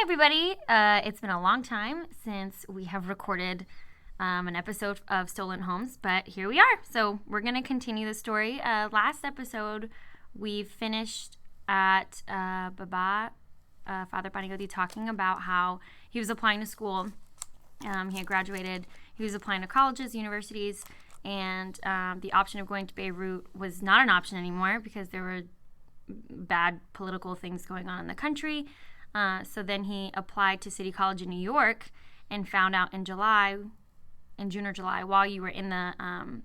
everybody. It's been a long time since we have recorded an episode of Stolen Homes, but here we are. So we're going to continue the story. Last episode, we finished at Father Papageorgiou talking about how he was applying to school. He had graduated. He was applying to colleges, universities, and the option of going to Beirut was not an option anymore because there were bad political things going on in the country. So then he applied to City College in New York and found out in June or July, while you were in the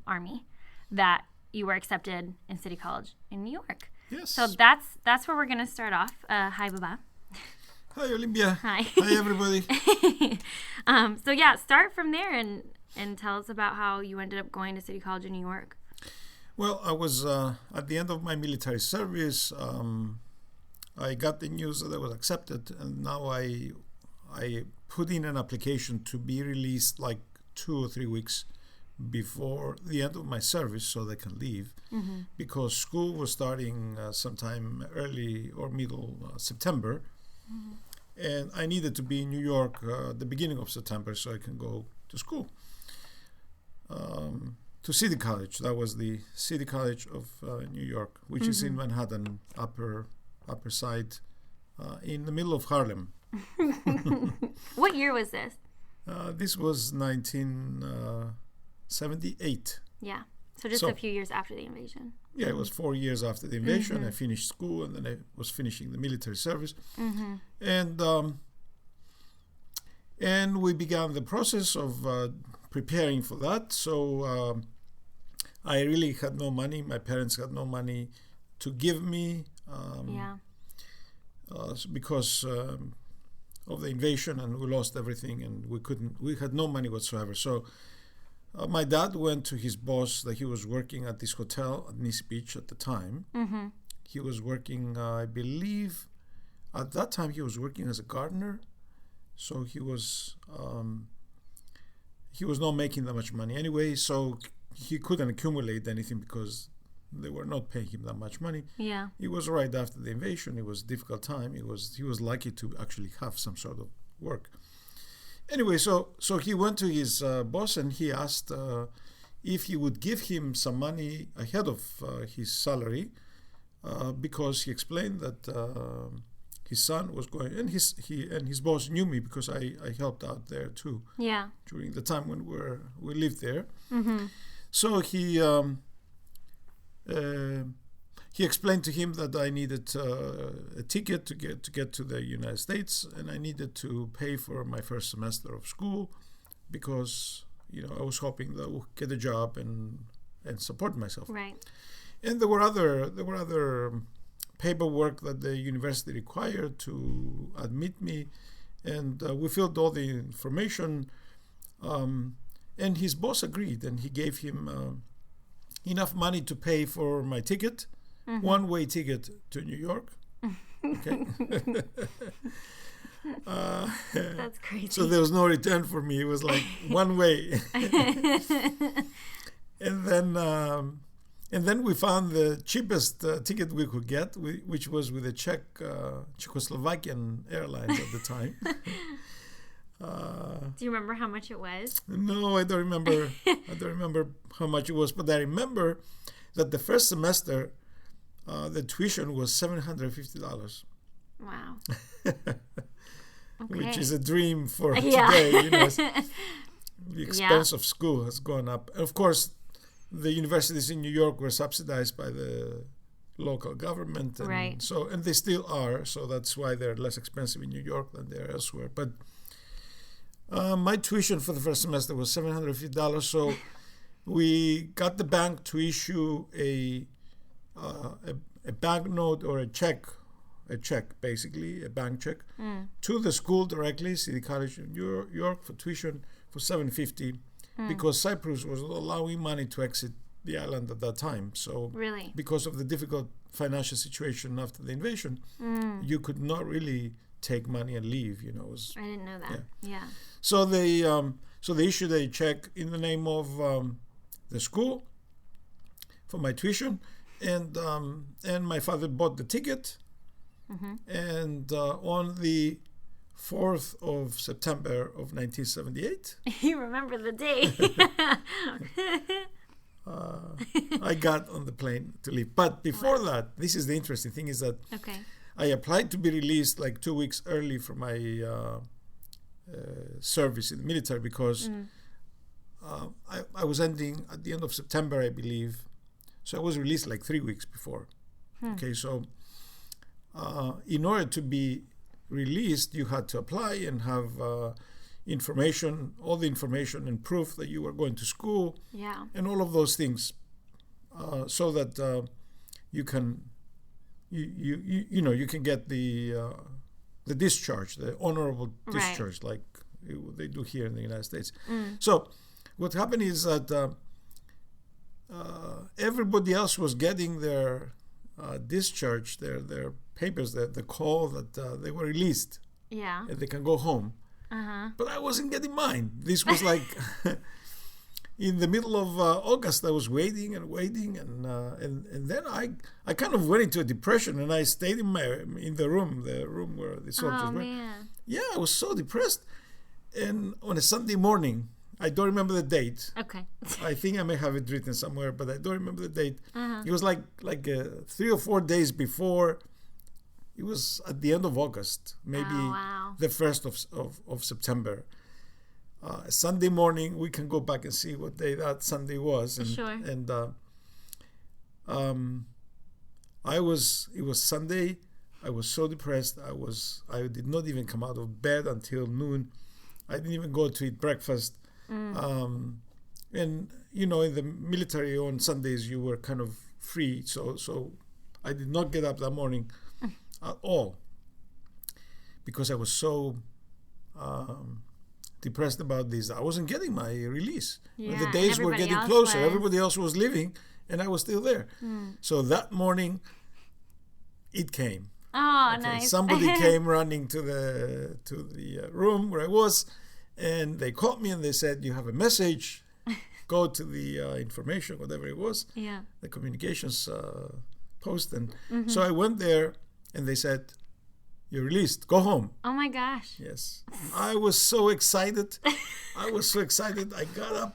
Army, that you were accepted in City College in New York. Yes. So that's where we're going to start off. Hi, Baba. Hi, Olympia. Hi. Hi, everybody. Start from there and tell us about how you ended up going to City College in New York. Well, I was at the end of my military service. I got the news that I was accepted, and now I put in an application to be released like 2 or 3 weeks before the end of my service so they can leave, because school was starting sometime early or middle September, and I needed to be in New York the beginning of September so I can go to school, to City College. That was the City College of New York, which is in Manhattan, upper side, in the middle of Harlem. What year was this? This was 1978. Yeah. So just a few years after the invasion. Yeah, it was 4 years after the invasion. I finished school, and then I was finishing the military service. And we began the process of preparing for that. So I really had no money. My parents had no money to give me. Because of the invasion, and we lost everything, and we had no money whatsoever. So my dad went to his boss that he was working at this hotel at Nice Beach at the time. He was working, I believe, at that time he was working as a gardener. So he was not making that much money anyway, so he couldn't accumulate anything because they were not paying him that much money. Yeah. It was right after the invasion. It was a difficult time. He was lucky to actually have some sort of work. Anyway, so he went to his boss and he asked if he would give him some money ahead of his salary, because he explained that his son was going, and his boss knew me because I helped out there too. Yeah. During the time when we lived there. So he explained to him that I needed a ticket to get to the United States, and I needed to pay for my first semester of school because I was hoping that I would get a job and support myself. Right. And there were other paperwork that the university required to admit me, and we filled all the information. And his boss agreed, and he gave him enough money to pay for my ticket, one-way ticket to New York. Okay. That's crazy. So there was no return for me. It was like one way. And then we found the cheapest ticket we could get, which was with the Czechoslovakian Airlines at the time. Do you remember how much it was? No, I don't remember. I don't remember how much it was, but I remember that the first semester, the tuition was $750. Wow. Which is a dream for today. The expense of school has gone up. And of course, the universities in New York were subsidized by the local government, and right. and they still are. So that's why they're less expensive in New York than they're elsewhere. But my tuition for the first semester was $750. So we got the bank to issue a banknote or a check basically, a bank check, to the school directly, City College in New York, for tuition for $750, because Cyprus was not allowing money to exit the island at that time. So really, because of the difficult financial situation after the invasion, you could not really take money and leave. I didn't know that. Yeah. So they issued a check in the name of the school for my tuition, and my father bought the ticket, and on the 4th of September of 1978. You remember the day. I got on the plane to leave. But before that, this is the interesting thing, is that I applied to be released like 2 weeks early from my service in the military, because I was ending at the end of September, I believe. So I was released like 3 weeks before. Okay, so in order to be released, you had to apply and have information, all the information and proof that you were going to school, and all of those things, so that you can you can get the discharge, the honorable discharge, like they do here in the United States. So what happened is that everybody else was getting their discharge, their papers, the call that they were released. Yeah. And they can go home. But I wasn't getting mine. This was like in the middle of August. I was waiting, and then I kind of went into a depression, and I stayed in the room where the soldiers were. Man. Yeah, I was so depressed. And on a Sunday morning, I don't remember the date. Okay. I think I may have it written somewhere, but I don't remember the date. It was like 3 or 4 days before. It was at the end of August, maybe the 1st of September. Sunday morning, we can go back and see what day that Sunday was. And, sure. And it was Sunday. I was so depressed. I did not even come out of bed until noon. I didn't even go to eat breakfast. And in the military on Sundays you were kind of free, so I did not get up that morning at all, because I was so depressed about this. I wasn't getting my release. The days were getting closer. Everybody else was leaving, and I was still there. So that morning it came. Oh, nice. Somebody came running to the room where I was, and they called me and they said, "You have a message. Go to the information," whatever it was, the communications post. And so I went there, and they said, "You're released. Go home." Oh my gosh. Yes. I was so excited. I got up.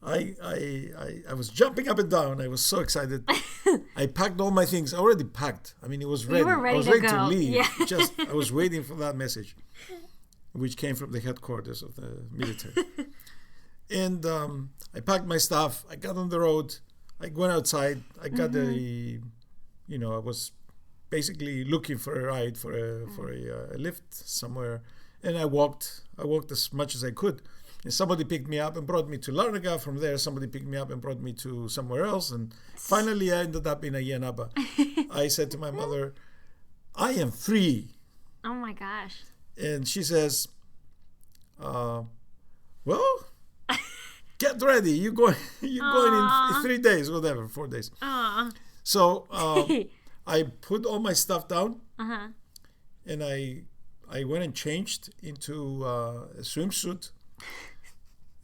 I was jumping up and down. I was so excited. I packed all my things. I already packed. I mean, it was ready. You were ready I was to ready go. to leave. Yeah. I was waiting for that message, which came from the headquarters of the military. And I packed my stuff. I got on the road. I went outside. I got I was basically looking for a ride, for a lift somewhere. And I walked as much as I could. And somebody picked me up and brought me to Larnaca. From there, somebody picked me up and brought me to somewhere else. And finally, I ended up in Ayanaba. I said to my mother, "I am free." Oh my gosh. And she says, "Well, get ready. You're going in 3 days, whatever, 4 days." Aww. So I put all my stuff down, and I went and changed into a swimsuit.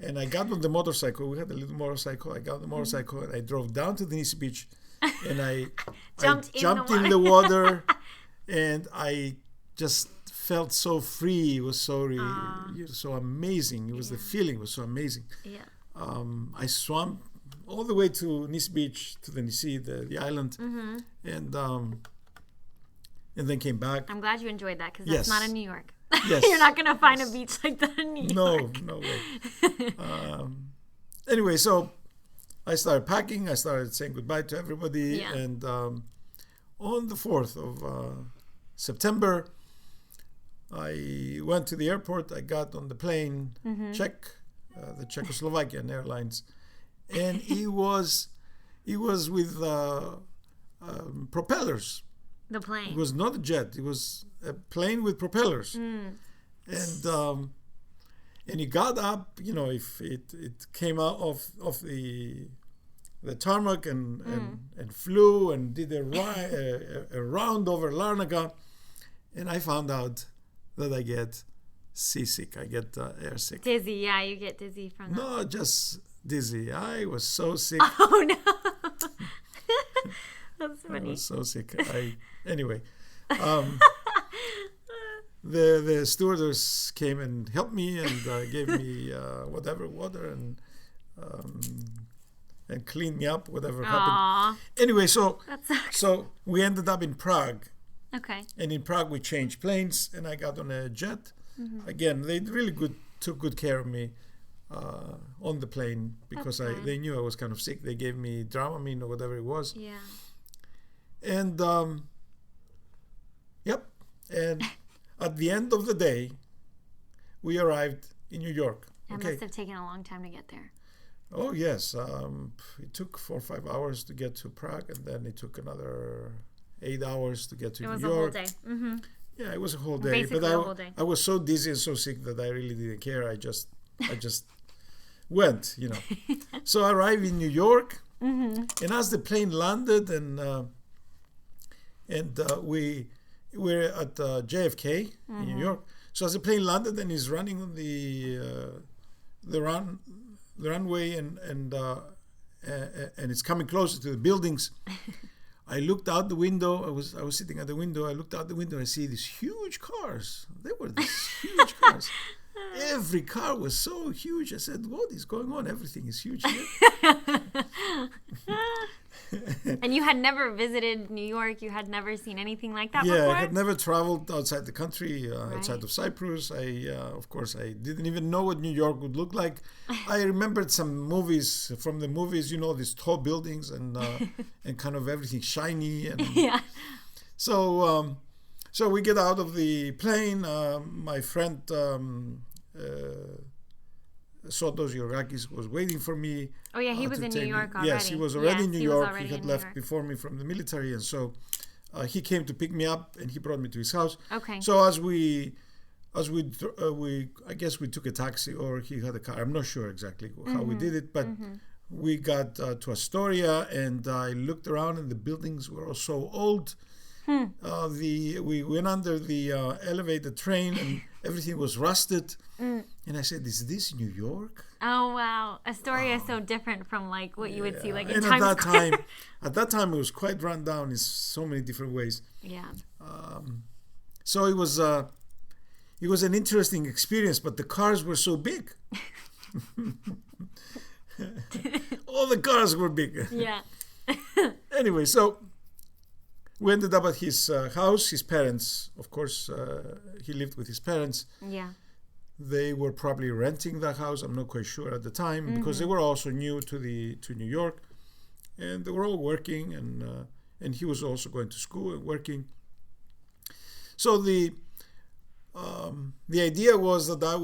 And I got on the motorcycle. We had a little motorcycle. I got on the motorcycle and I drove down to the Nisi Beach, and I jumped in the water, and I just felt so free. It was so amazing. It was the feeling was so amazing. Yeah. I swam all the way to Nisi Beach, to the Nisi, the island, and then came back. I'm glad you enjoyed that, because that's not in New York. Yes. You're not going to find a beach like that in New York. No way. Anyway, so I started packing. I started saying goodbye to everybody. Yeah. And on the 4th of September, I went to the airport. I got on the plane, the Czechoslovakian Airlines. And it was with propellers. The plane. It was not a jet. It was a plane with propellers. And it got up. If it came out of the tarmac and flew and did a round over Larnaca, and I found out that I get seasick. I get airsick. Dizzy, yeah, you get dizzy from that. No, just dizzy. I was so sick. Oh no. That's funny. I was so sick. Anyway, the stewardess came and helped me and gave me whatever water and cleaned me up, whatever happened. Anyway, so we ended up in Prague. Okay. And in Prague we changed planes, and I got on a jet. Again, they really took good care of me on the plane because they knew I was kind of sick. They gave me Dramamine or whatever it was. Yeah. And yep. And at the end of the day, we arrived in New York. It must have taken a long time to get there. Oh yes, it took 4 or 5 hours to get to Prague, and then it took another 8 hours to get to New York. It was a whole day. Mm-hmm. Yeah, it was a whole day. Basically a whole day. I was so dizzy and so sick that I really didn't care. I just went, So I arrived in New York, and as the plane landed, and we were at JFK in New York. So as the plane landed and he's running on the runway and it's coming closer to the buildings, I looked out the window. I was sitting at the window. I looked out the window. I see these huge cars. They were these huge cars. Every car was so huge. I said, "What is going on? Everything is huge here." And you had never visited New York. You had never seen anything like that before? Yeah, I had never traveled outside the country, outside of Cyprus. Of course, I didn't even know what New York would look like. I remembered some movies, from the movies, these tall buildings and kind of everything shiny. And yeah. So we get out of the plane. My friend Sotos Georgakis was waiting for me. Oh yeah, he was in New York already. Yes, he was already in New York. He had left before me from the military, and so he came to pick me up, and he brought me to his house. Okay. So as we I guess we took a taxi, or he had a car. I'm not sure exactly how we did it, but we got to Astoria, and I looked around, and the buildings were all so old. We went under the elevated train, and everything was rusted. And I said, "Is this New York?" Oh wow, Astoria is so different from like what you would see like in and Times Square. At that time, it was quite run down in so many different ways. Yeah. So it was an interesting experience, but the cars were so big. All the cars were big. Yeah. Anyway, so we ended up at his house. His parents, of course, he lived with his parents. Yeah. They were probably renting the house. I'm not quite sure at the time, because they were also new to New York, and they were all working, and he was also going to school and working. So the idea was that I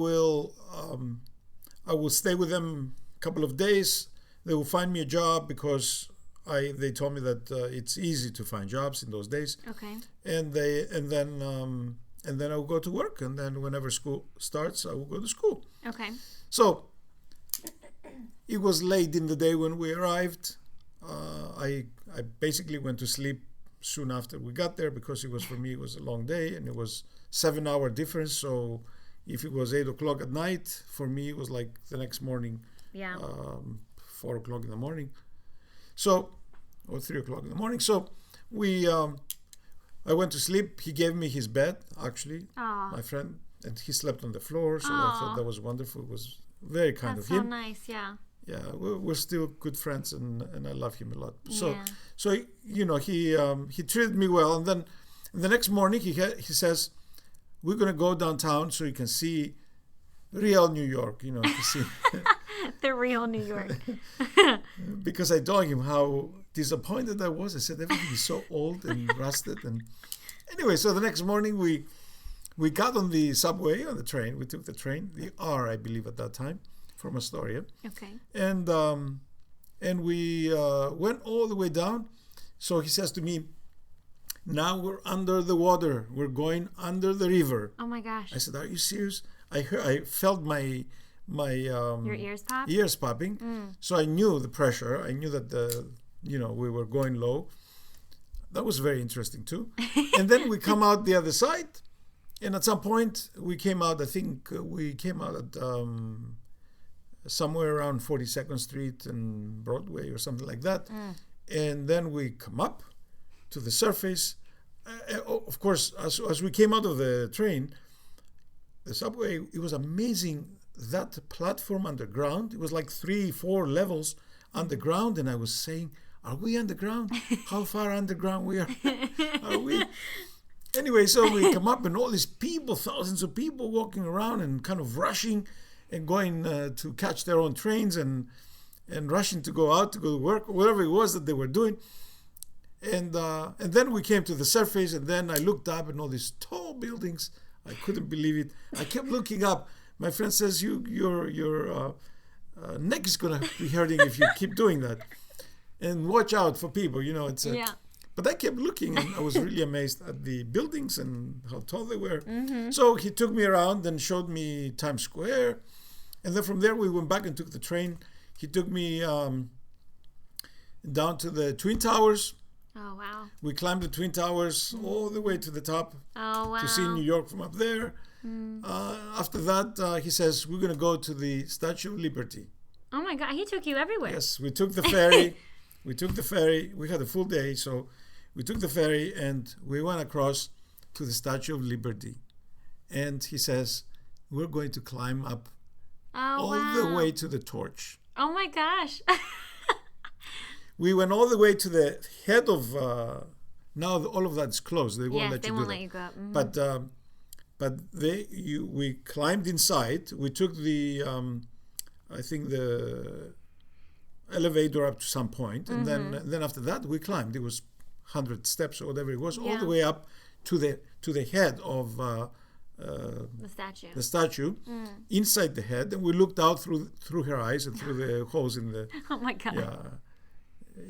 will stay with them a couple of days. They will find me a job, because they told me that it's easy to find jobs in those days. Okay. And then I will go to work, and then whenever school starts, I will go to school. Okay. So it was late in the day when we arrived. I basically went to sleep soon after we got there, because for me it was a long day, and it was 7-hour difference. So if it was 8 o'clock at night, for me it was like the next morning. Yeah. 4 o'clock in the morning. So, or 3 o'clock in the morning. So I went to sleep. He gave me his bed, actually, my friend, and he slept on the floor. So I thought that was wonderful. It was very kind of him. That's so nice, yeah. Yeah, we're still good friends, and I love him a lot. Yeah. So he treated me well, and then the next morning he says, "We're gonna go downtown so you can see real New York." To see the real New York. Because I told him how disappointed I was. I said everything is so old and rusted. And anyway, so the next morning we got on the subway, on the train. We took the train, the R, I believe, at that time, from Astoria. Okay. And we went all the way down. So he says to me, "Now we're under the water. We're going under the river." Oh my gosh. I said, "Are you serious?" I felt my your ears pop? Ears popping. So I knew the pressure. I knew that we were going low. That was very interesting too. And then we come out the other side, and at some point we came out. I think we came out at somewhere around 42nd Street and Broadway or something like that. And then we come up to the surface. Of course, as we came out of the train, the subway, it was amazing. That platform underground, it was like 3-4 levels underground, and I was saying, are we underground? How far underground we are? Are we? Anyway, so we come up and all these people, thousands of people walking around and kind of rushing and going to catch their own trains and rushing to go out to go to work, or whatever it was that they were doing. And then we came to the surface, and then I looked up and all these tall buildings. I couldn't believe it. I kept looking up. My friend says, your neck is going to be hurting if you keep doing that. And watch out for people, it's yeah. But I kept looking, and I was really amazed at the buildings and how tall they were. So he took me around and showed me Times Square. And then from there, we went back and took the train. He took me down to the Twin Towers. Oh, wow. We climbed the Twin Towers all the way to the top to see New York from up there. After that, he says, we're going to go to the Statue of Liberty. Oh, my God. He took you everywhere. Yes, we took the ferry. We had a full day, so we took the ferry and we went across to the Statue of Liberty. And he says, we're going to climb up all the way to the torch. Oh, my gosh. We went all the way to the head of, now all of that's closed. They won't let you do that. Let you go up. But we climbed inside. We took the, I think the elevator up to some point, and then after that we climbed. It was 100 steps or whatever it was, all the way up to the head of the statue, inside the head, and we looked out through her eyes and through the holes in the oh my God,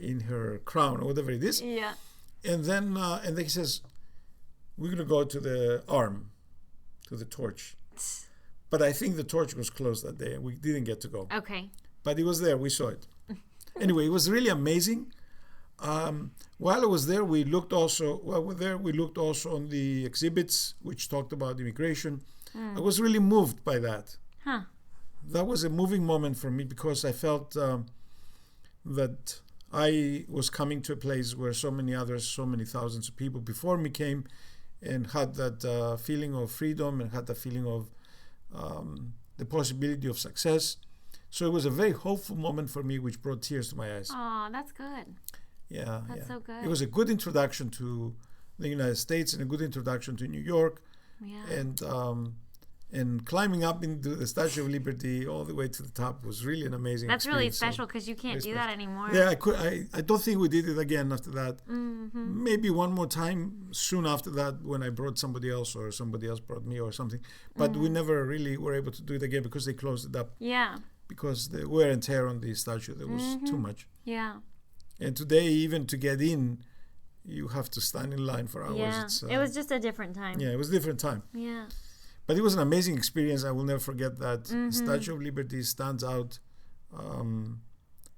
in her crown or whatever it is. Yeah. And then he says, we're gonna go to the arm, to the torch. But I think the torch was closed that day. We didn't get to go. Okay. But it was there. We saw it. Anyway, it was really amazing. While I was there, we looked also on the exhibits which talked about immigration. I was really moved by that. Huh. That was a moving moment for me because I felt that I was coming to a place where so many thousands of people before me came and had that feeling of freedom and had that feeling of the possibility of success. So it was a very hopeful moment for me, which brought tears to my eyes. Oh, that's good. Yeah, that's so good. It was a good introduction to the United States and a good introduction to New York. Yeah. And climbing up into the Statue of Liberty all the way to the top was really an amazing That's experience. really special because you can't do that anymore. Yeah, I don't think we did it again after that. Maybe one more time soon after that when I brought somebody else or somebody else brought me or something. But we never really were able to do it again because they closed it up. Yeah. Because the wear and tear on the statue, there was too much. Yeah. And today, even to get in, you have to stand in line for hours. Yeah. It was just a different time. Yeah, it was a different time. Yeah. But it was an amazing experience. I will never forget that. Statue of Liberty stands out,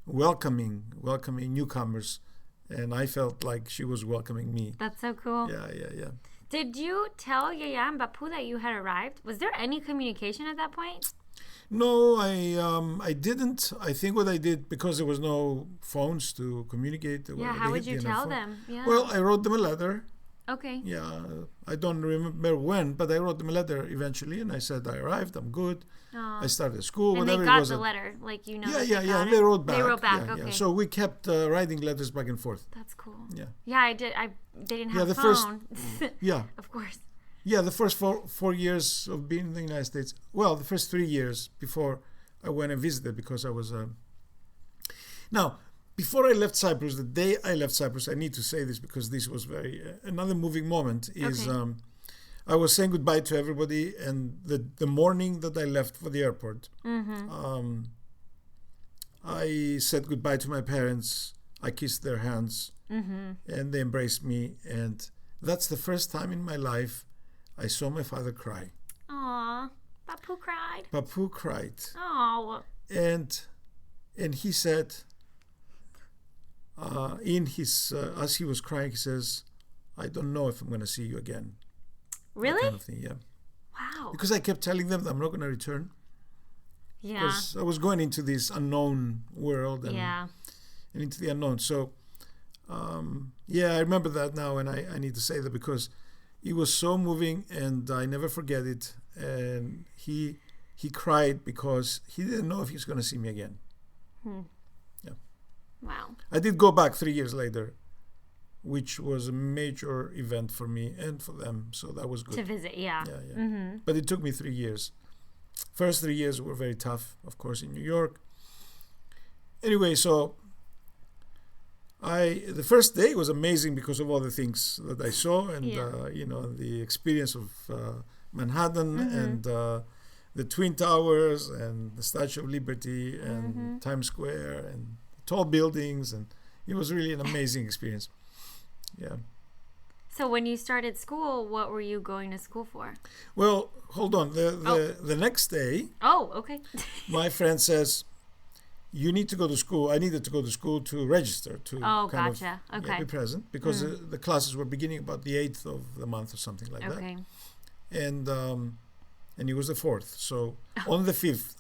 welcoming newcomers, and I felt like she was welcoming me. That's so cool. Yeah. Did you tell Yaya and Bapu that you had arrived? Was there any communication at that point? No, I didn't. I think what I did, because there was no phones to communicate. Yeah, how would you tell them? Yeah. Well, I wrote them a letter. Okay. Yeah, I don't remember when, but I wrote them a letter eventually, and I said I arrived, I'm good. I started school, and whatever they got it was. The letter, like Yeah. And they wrote back. They wrote back. Yeah, okay. yeah. So we kept writing letters back and forth. That's cool. Yeah. Yeah, I did. They didn't have the a phone. Yeah. Of course. Yeah, the first four years of being in the United States. Well, the first 3 years before I went and visited, because I was. Now, before I left Cyprus, the day I left Cyprus, I need to say this because this was another moving moment. Is okay. I was saying goodbye to everybody, and the morning that I left for the airport, I said goodbye to my parents. I kissed their hands, and they embraced me, and that's the first time in my life I saw my father cry. Aww, Bapu cried. Bapu cried. Oh. And he said, in his as he was crying, he says, "I don't know if I'm going to see you again." Really? That kind of thing, yeah. Wow. Because I kept telling them that I'm not going to return. Yeah. Because I was going into this unknown world and into the unknown. So, I remember that now, and I need to say that because it was so moving, and I never forget it. And he cried because he didn't know if he was going to see me again. Yeah. Wow. I did go back 3 years later, which was a major event for me and for them. So that was good. To visit, yeah. Yeah. But it took me 3 years. First 3 years were very tough, of course, in New York. Anyway, so the first day was amazing because of all the things that I saw and the experience of Manhattan and the Twin Towers and the Statue of Liberty and Times Square and tall buildings, and it was really an amazing experience. Yeah. So when you started school, what were you going to school for? Well, hold on. The next day, okay. my friend says, you need to go to school. I needed to go to school to register to gotcha. Okay. be present because the classes were beginning about the 8th of the month or something like that. Okay. And it was the 4th. So on the 5th,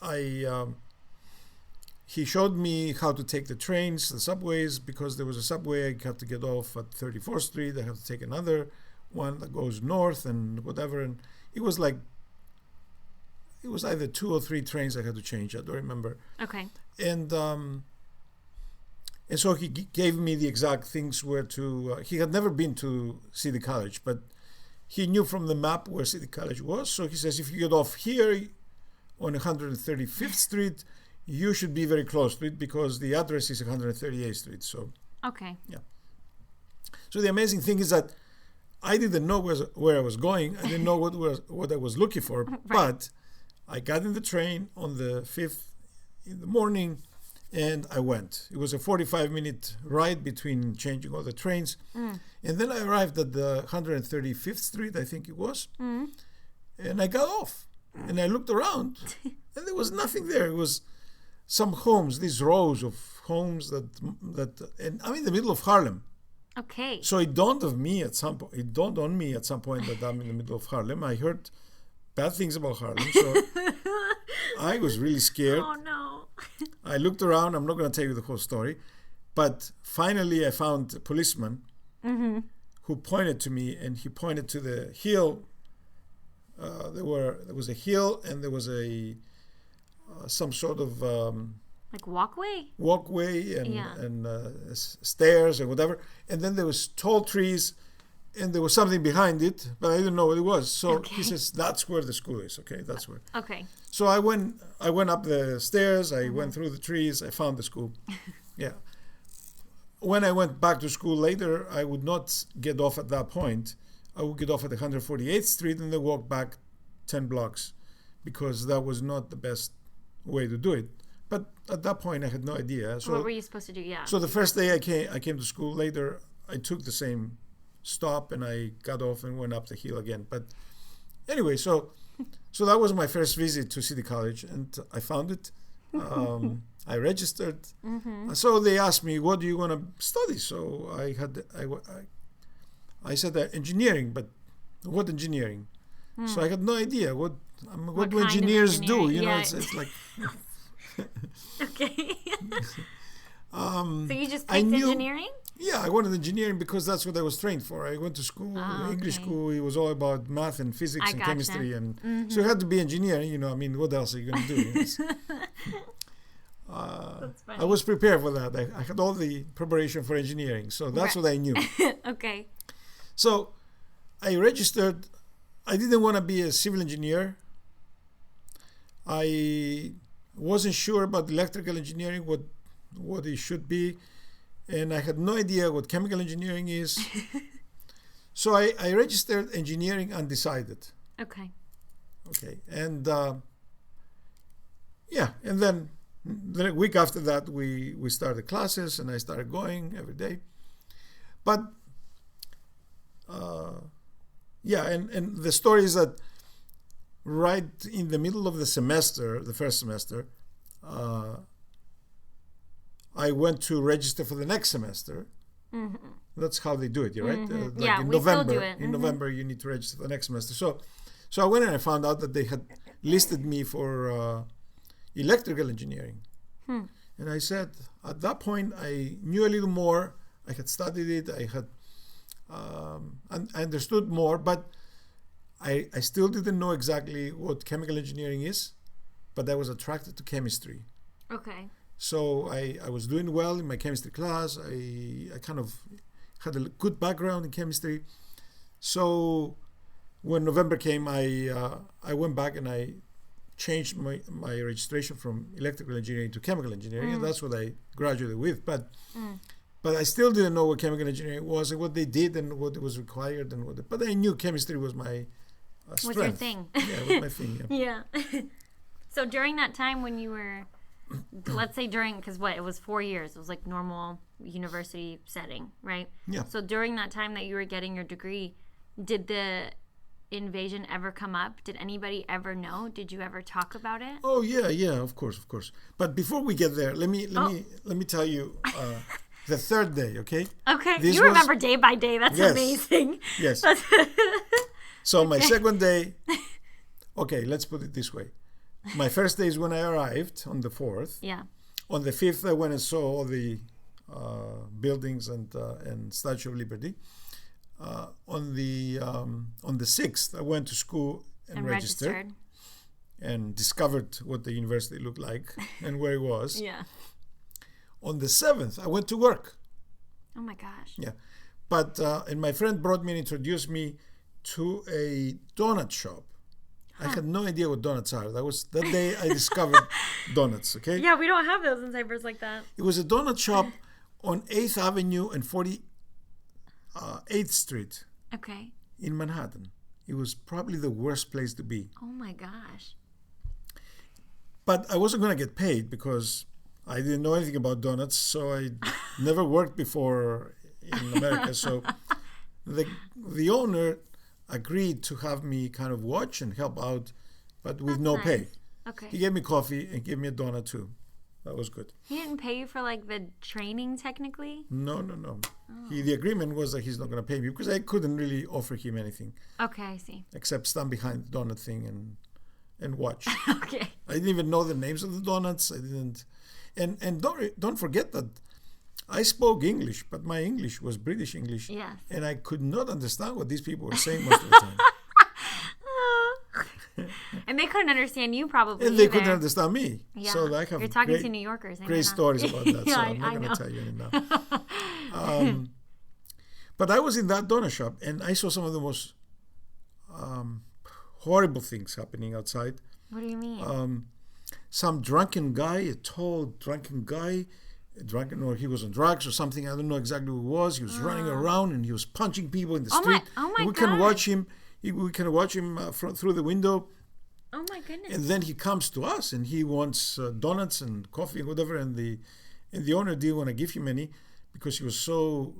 he showed me how to take the trains, the subways, because there was a subway. I had to get off at 34th Street. I have to take another one that goes north and whatever. And it was either 2 or 3 trains I had to change. I don't remember. Okay. And so he gave me the exact things where to. He had never been to City College, but he knew from the map where City College was. So he says, if you get off here on 135th Street, you should be very close to it because the address is 138th Street. So okay. Yeah. So the amazing thing is that I didn't know where I was going. I didn't know what I was looking for. Right. But I got in the train on the 5th in the morning, and I went. It was a 45-minute ride between changing all the trains. And then I arrived at the 135th Street, I think it was, and I got off. And I looked around, and there was nothing there. It was some homes, these rows of homes that and I'm in the middle of Harlem. Okay. So it dawned on me at some point that I'm in the middle of Harlem. I heard bad things about Harlem, so I was really scared. Oh no. I looked around. I'm not going to tell you the whole story, but finally I found a policeman who pointed to me, and he pointed to the hill. There was a hill, and there was some sort of like walkway and stairs or whatever, and then there was tall trees, and there was something behind it, but I didn't know what it was. So he says, that's where the school is. Okay, that's where. Okay. So I went up the stairs, I went through the trees, I found the school. Yeah. When I went back to school later, I would not get off at that point. I would get off at 148th Street and then walk back 10 blocks because that was not the best way to do it. But at that point, I had no idea. So what were you supposed to do? Yeah. So the first day I came to school. Later, I took the same stop and I got off and went up the hill again. But anyway, so that was my first visit to City College, and I found it. I registered. So they asked me, "What do you want to study?" So I said engineering, but what engineering? So I had no idea what do engineers do. You know, it's like. Okay. So you just picked engineering? Yeah, I wanted engineering because that's what I was trained for. I went to school, English school. It was all about math and physics and chemistry, and so it had to be engineering. You know, I mean, what else are you going to do? That's funny. I was prepared for that. I had all the preparation for engineering, so that's what I knew. Okay. So I registered. I didn't want to be a civil engineer. I wasn't sure about electrical engineering, what it should be, and I had no idea what chemical engineering is. So I registered engineering undecided. Okay. And and then the week after that we started classes, and I started going every day. But and the story is that right in the middle of the first semester, I went to register for the next semester. That's how they do it, right? In November. Still do it. In November, you need to register for the next semester. So I went and I found out that they had listed me for electrical engineering. And I said, at that point, I knew a little more. I had studied it. and I understood more, but I still didn't know exactly what chemical engineering is, but I was attracted to chemistry. Okay. So I was doing well in my chemistry class. I kind of had a good background in chemistry. So when November came, I went back and I changed my registration from electrical engineering to chemical engineering, and that's what I graduated with. But I still didn't know what chemical engineering was and what they did and what was required but I knew chemistry was my strength. Was your thing? Yeah, it was my thing. Yeah. Yeah. So during that time when you were, let's say because it was 4 years, it was like normal university setting, right? Yeah. So during that time that you were getting your degree, did the invasion ever come up? Did anybody ever know? Did you ever talk about it? Oh yeah, of course. But before we get there, let me tell you the third day, okay? Okay. You remember day by day. That's amazing. Yes. So my second day, okay, let's put it this way. My first day is when I arrived on the 4th. Yeah. On the 5th, I went and saw all the buildings and Statue of Liberty. On the 6th, I went to school and registered and discovered what the university looked like and where it was. Yeah. On the 7th, I went to work. Oh my gosh. Yeah. But and my friend brought me and introduced me to a donut shop. I had no idea what donuts are. That day I discovered donuts, okay? Yeah, we don't have those in Cyprus like that. It was a donut shop on 8th Avenue and 48th Street. Okay. In Manhattan. It was probably the worst place to be. Oh my gosh. But I wasn't going to get paid because I didn't know anything about donuts, so I never worked before in America. So the owner agreed to have me kind of watch and help out, but with no pay. Okay. He gave me coffee and gave me a donut too. That was good. He didn't pay you for like the training technically? No. Oh. The agreement was that he's not going to pay me because I couldn't really offer him anything. Okay, I see. Except stand behind the donut thing and watch. Okay. I didn't even know the names of the donuts. I didn't. And don't forget that I spoke English, but my English was British English. Yes. And I could not understand what these people were saying most of the time. And they couldn't understand you probably And they couldn't understand me. Yeah. So I have You're talking to New Yorkers. Great stories about that. Yeah, So I'm not going to tell you any now. But I was in that donut shop and I saw some of the most horrible things happening outside. What do you mean? Some drunken guy, a tall drunken guy, or he was on drugs or something. I don't know exactly who it was. He was running around and he was punching people in the street. We can watch him. We can watch him through the window. Oh my goodness! And then he comes to us and he wants donuts and coffee and whatever. And the owner didn't want to give him any because he was so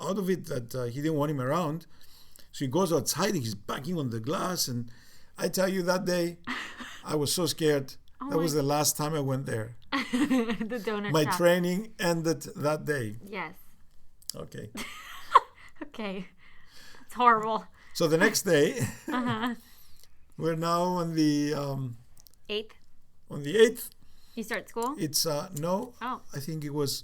out of it that he didn't want him around. So he goes outside and he's banging on the glass. And I tell you, that day I was so scared. That was the last time I went there. The donut My shop. training ended that day. Yes. Okay. Okay. That's horrible. So the next day, we're now on the 8th. On the 8th. You start school? It's no. Oh. I think it was.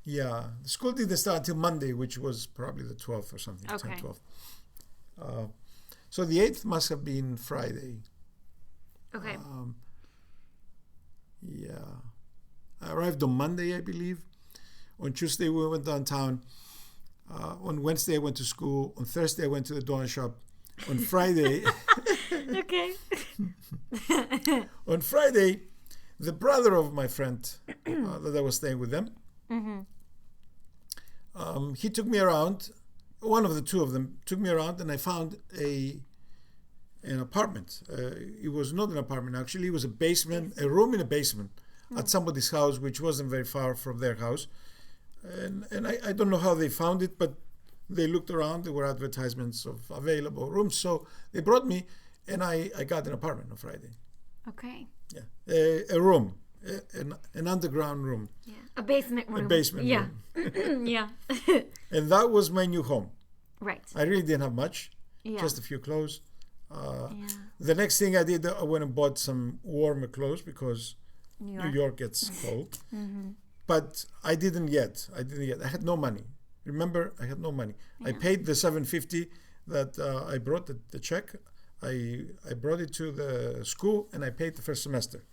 Yeah, the school didn't start until Monday, which was probably the 12th or something. Okay. 10th, 12th. So the 8th must have been Friday. Okay. Yeah. I arrived on Monday, I believe. On Tuesday, we went downtown. On Wednesday, I went to school. On Thursday, I went to the donut shop. On Friday... Okay. On Friday, the brother of my friend that I was staying with them, he took me around. One of the two of them took me around, and I found an apartment. It was not an apartment, actually. It was a basement, a room in a basement at somebody's house, which wasn't very far from their house. And I don't know how they found it, but they looked around. There were advertisements of available rooms. So they brought me, and I got an apartment on Friday. Okay. Yeah. A room, an underground room. Yeah. A basement room. A basement room. Yeah. And that was my new home. Right. I really didn't have much, just a few clothes. The next thing I did, I went and bought some warmer clothes because New York gets cold. But I didn't yet. I had no money. Remember, I had no money. Yeah. I paid the $750 that I brought the check. I brought it to the school and I paid the first semester.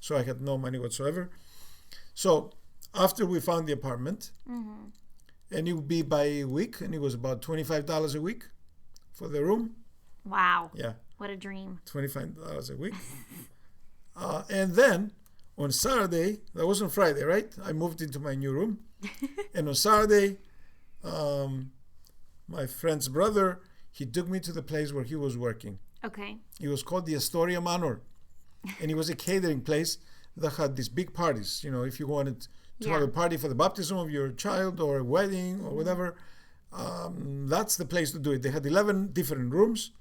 So I had no money whatsoever. So after we found the apartment, and it would be by a week, and it was about $25 a week for the room. Wow. Yeah. What a dream. $25 a week. And then on Saturday, that was on Friday, right? I moved into my new room. And on Saturday, my friend's brother, he took me to the place where he was working. Okay. It was called the Astoria Manor. And it was a catering place that had these big parties. You know, if you wanted to have a party for the baptism of your child or a wedding or whatever, that's the place to do it. They had 11 different rooms.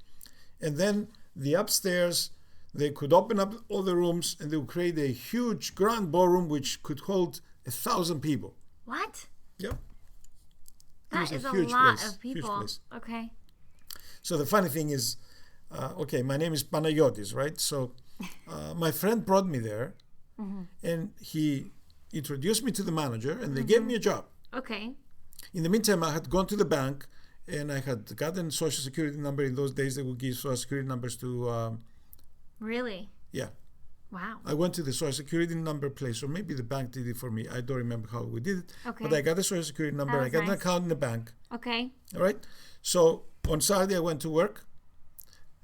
And then the upstairs, they could open up all the rooms and they would create a huge grand ballroom which could hold 1,000 people. What? Yep. That is a lot of people. Okay. So the funny thing is, okay, my name is Panagiotis, right? So my friend brought me there and he introduced me to the manager and they gave me a job. Okay. In the meantime, I had gone to the bank and I had gotten Social Security number. In those days, they would give Social Security numbers to... Really? Yeah. Wow. I went to the Social Security number place, or maybe the bank did it for me. I don't remember how we did it. Okay. But I got the Social Security number. I got an account in the bank. Okay. All right. So on Saturday, I went to work.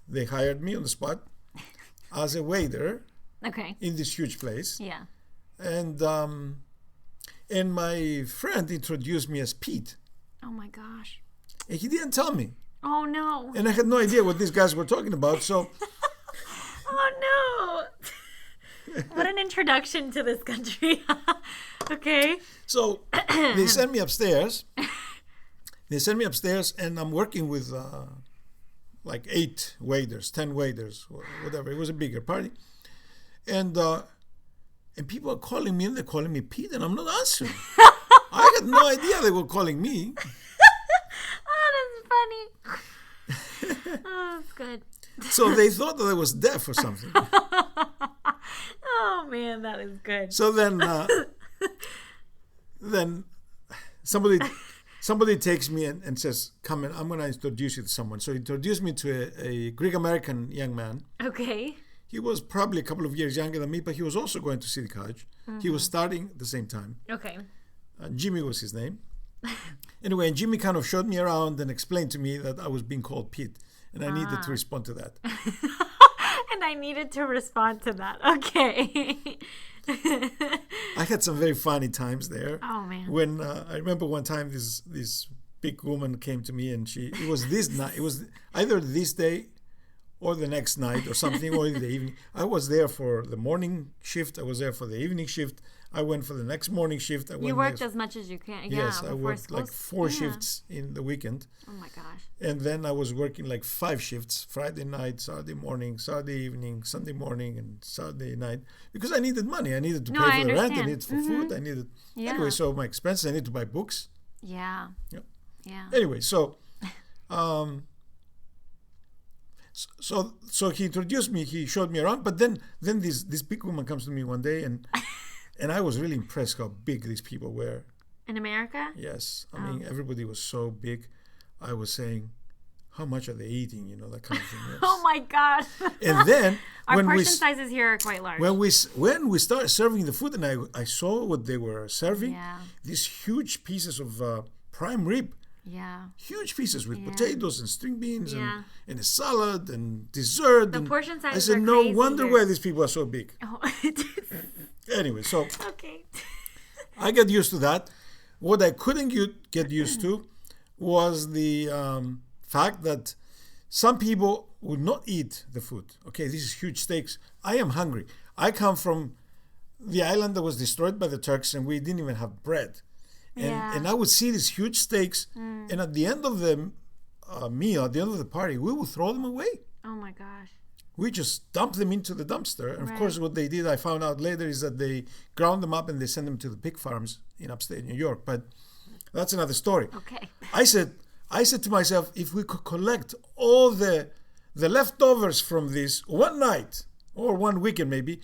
They hired me on the spot as a waiter. Okay. In this huge place. Yeah. And my friend introduced me as Pete. Oh my gosh. And he didn't tell me. Oh no. And I had no idea what these guys were talking about. So. Oh no. What an introduction to this country. Okay. So they sent me upstairs. And I'm working with like 8 waiters, 10 waiters, whatever. It was a bigger party. And people are calling me and they're calling me Pete and I'm not answering. I had no idea they were calling me. Oh, that's funny. Oh, that's good. So they thought that I was deaf or something. Oh man, that is good. So then somebody takes me and says, "Come in, I'm going to introduce you to someone." So he introduced me to a Greek American young man. Okay. He was probably a couple of years younger than me, but he was also going to City College. He was starting at the same time. Okay. Jimmy was his name. Anyway, and Jimmy kind of showed me around and explained to me that I was being called Pete, and I needed to respond to that. And I needed to respond to that. Okay. I had some very funny times there. Oh man. When I remember one time this big woman came to me and it was this night. It was either this day or the next night or something, or in the evening. I was there for the morning shift. I was there for the evening shift. I went for the next morning shift. You worked as much as you can. Yes, yeah, I worked like 4 shifts in the weekend. Oh my gosh. And then I was working like 5 shifts, Friday night, Saturday morning, Saturday evening, Sunday morning, and Saturday night, because I needed money. I needed to pay for the rent. I needed for food. I needed... Anyway, so my expenses, I needed to buy books. Yeah. Yep. Yeah. Anyway, so he introduced me, he showed me around, but then this big woman comes to me one day and I was really impressed how big these people were. In America? Yes. I mean, everybody was so big. I was saying, how much are they eating? You know, that kind of thing. Yes. Oh my God. And then our portion sizes here are quite large. When we started serving the food and I saw what they were serving, these huge pieces of prime rib. Yeah. Huge pieces with potatoes and string beans and a salad and dessert. The portion sizes I said, no wonder here. why these people are so big. Oh. Anyway, so okay. I got used to that. What I couldn't get used to was the fact that some people would not eat the food. Okay, this is huge steaks. I am hungry. I come from the island that was destroyed by the Turks and we didn't even have bread. And I would see these huge steaks, and at the end of the meal, at the end of the party, we would throw them away. Oh my gosh. We just dumped them into the dumpster. And of course, what they did, I found out later, is that they ground them up and they sent them to the pig farms in upstate New York. But that's another story. Okay. I said to myself, if we could collect all the leftovers from this one night or one weekend maybe,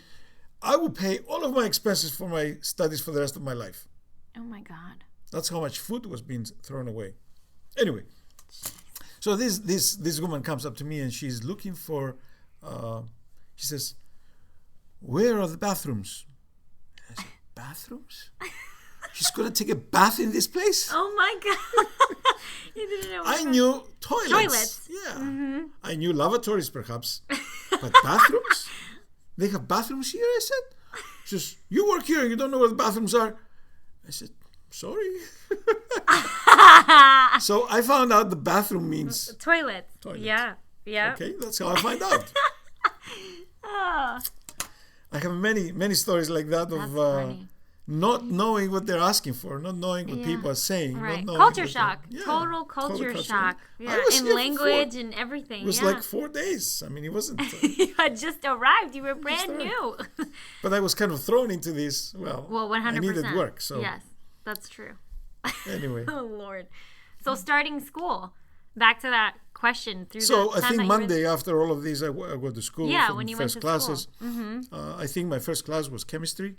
I would pay all of my expenses for my studies for the rest of my life. Oh my God. That's how much food was being thrown away. Anyway, so this woman comes up to me and she's looking for. She says, "Where are the bathrooms?" I said, "Bathrooms? She's gonna take a bath in this place?" Oh my God! You didn't know. I knew toilets. Yeah. Mm-hmm. I knew lavatories, perhaps, but bathrooms? They have bathrooms here? I said. She says, "You work here and you don't know where the bathrooms are?" I said, "Sorry." So I found out the bathroom means toilet. Yeah. Okay, that's how I find out. Oh. I have many stories like that of not knowing what they're asking for, not knowing what people are saying. Right. Not Culture shock. Total culture shock. Yeah. In language and everything. It was like 4 days. I mean, it wasn't. You had just arrived. You were brand new. But I was kind of thrown into this. Well, 100%. I needed work. So yes, that's true. Anyway. Oh, Lord. So starting school. Back to that question. So I think Monday after all of these, I go to school. Yeah, for when you first went to classes. School. Mm-hmm. I think my first class was chemistry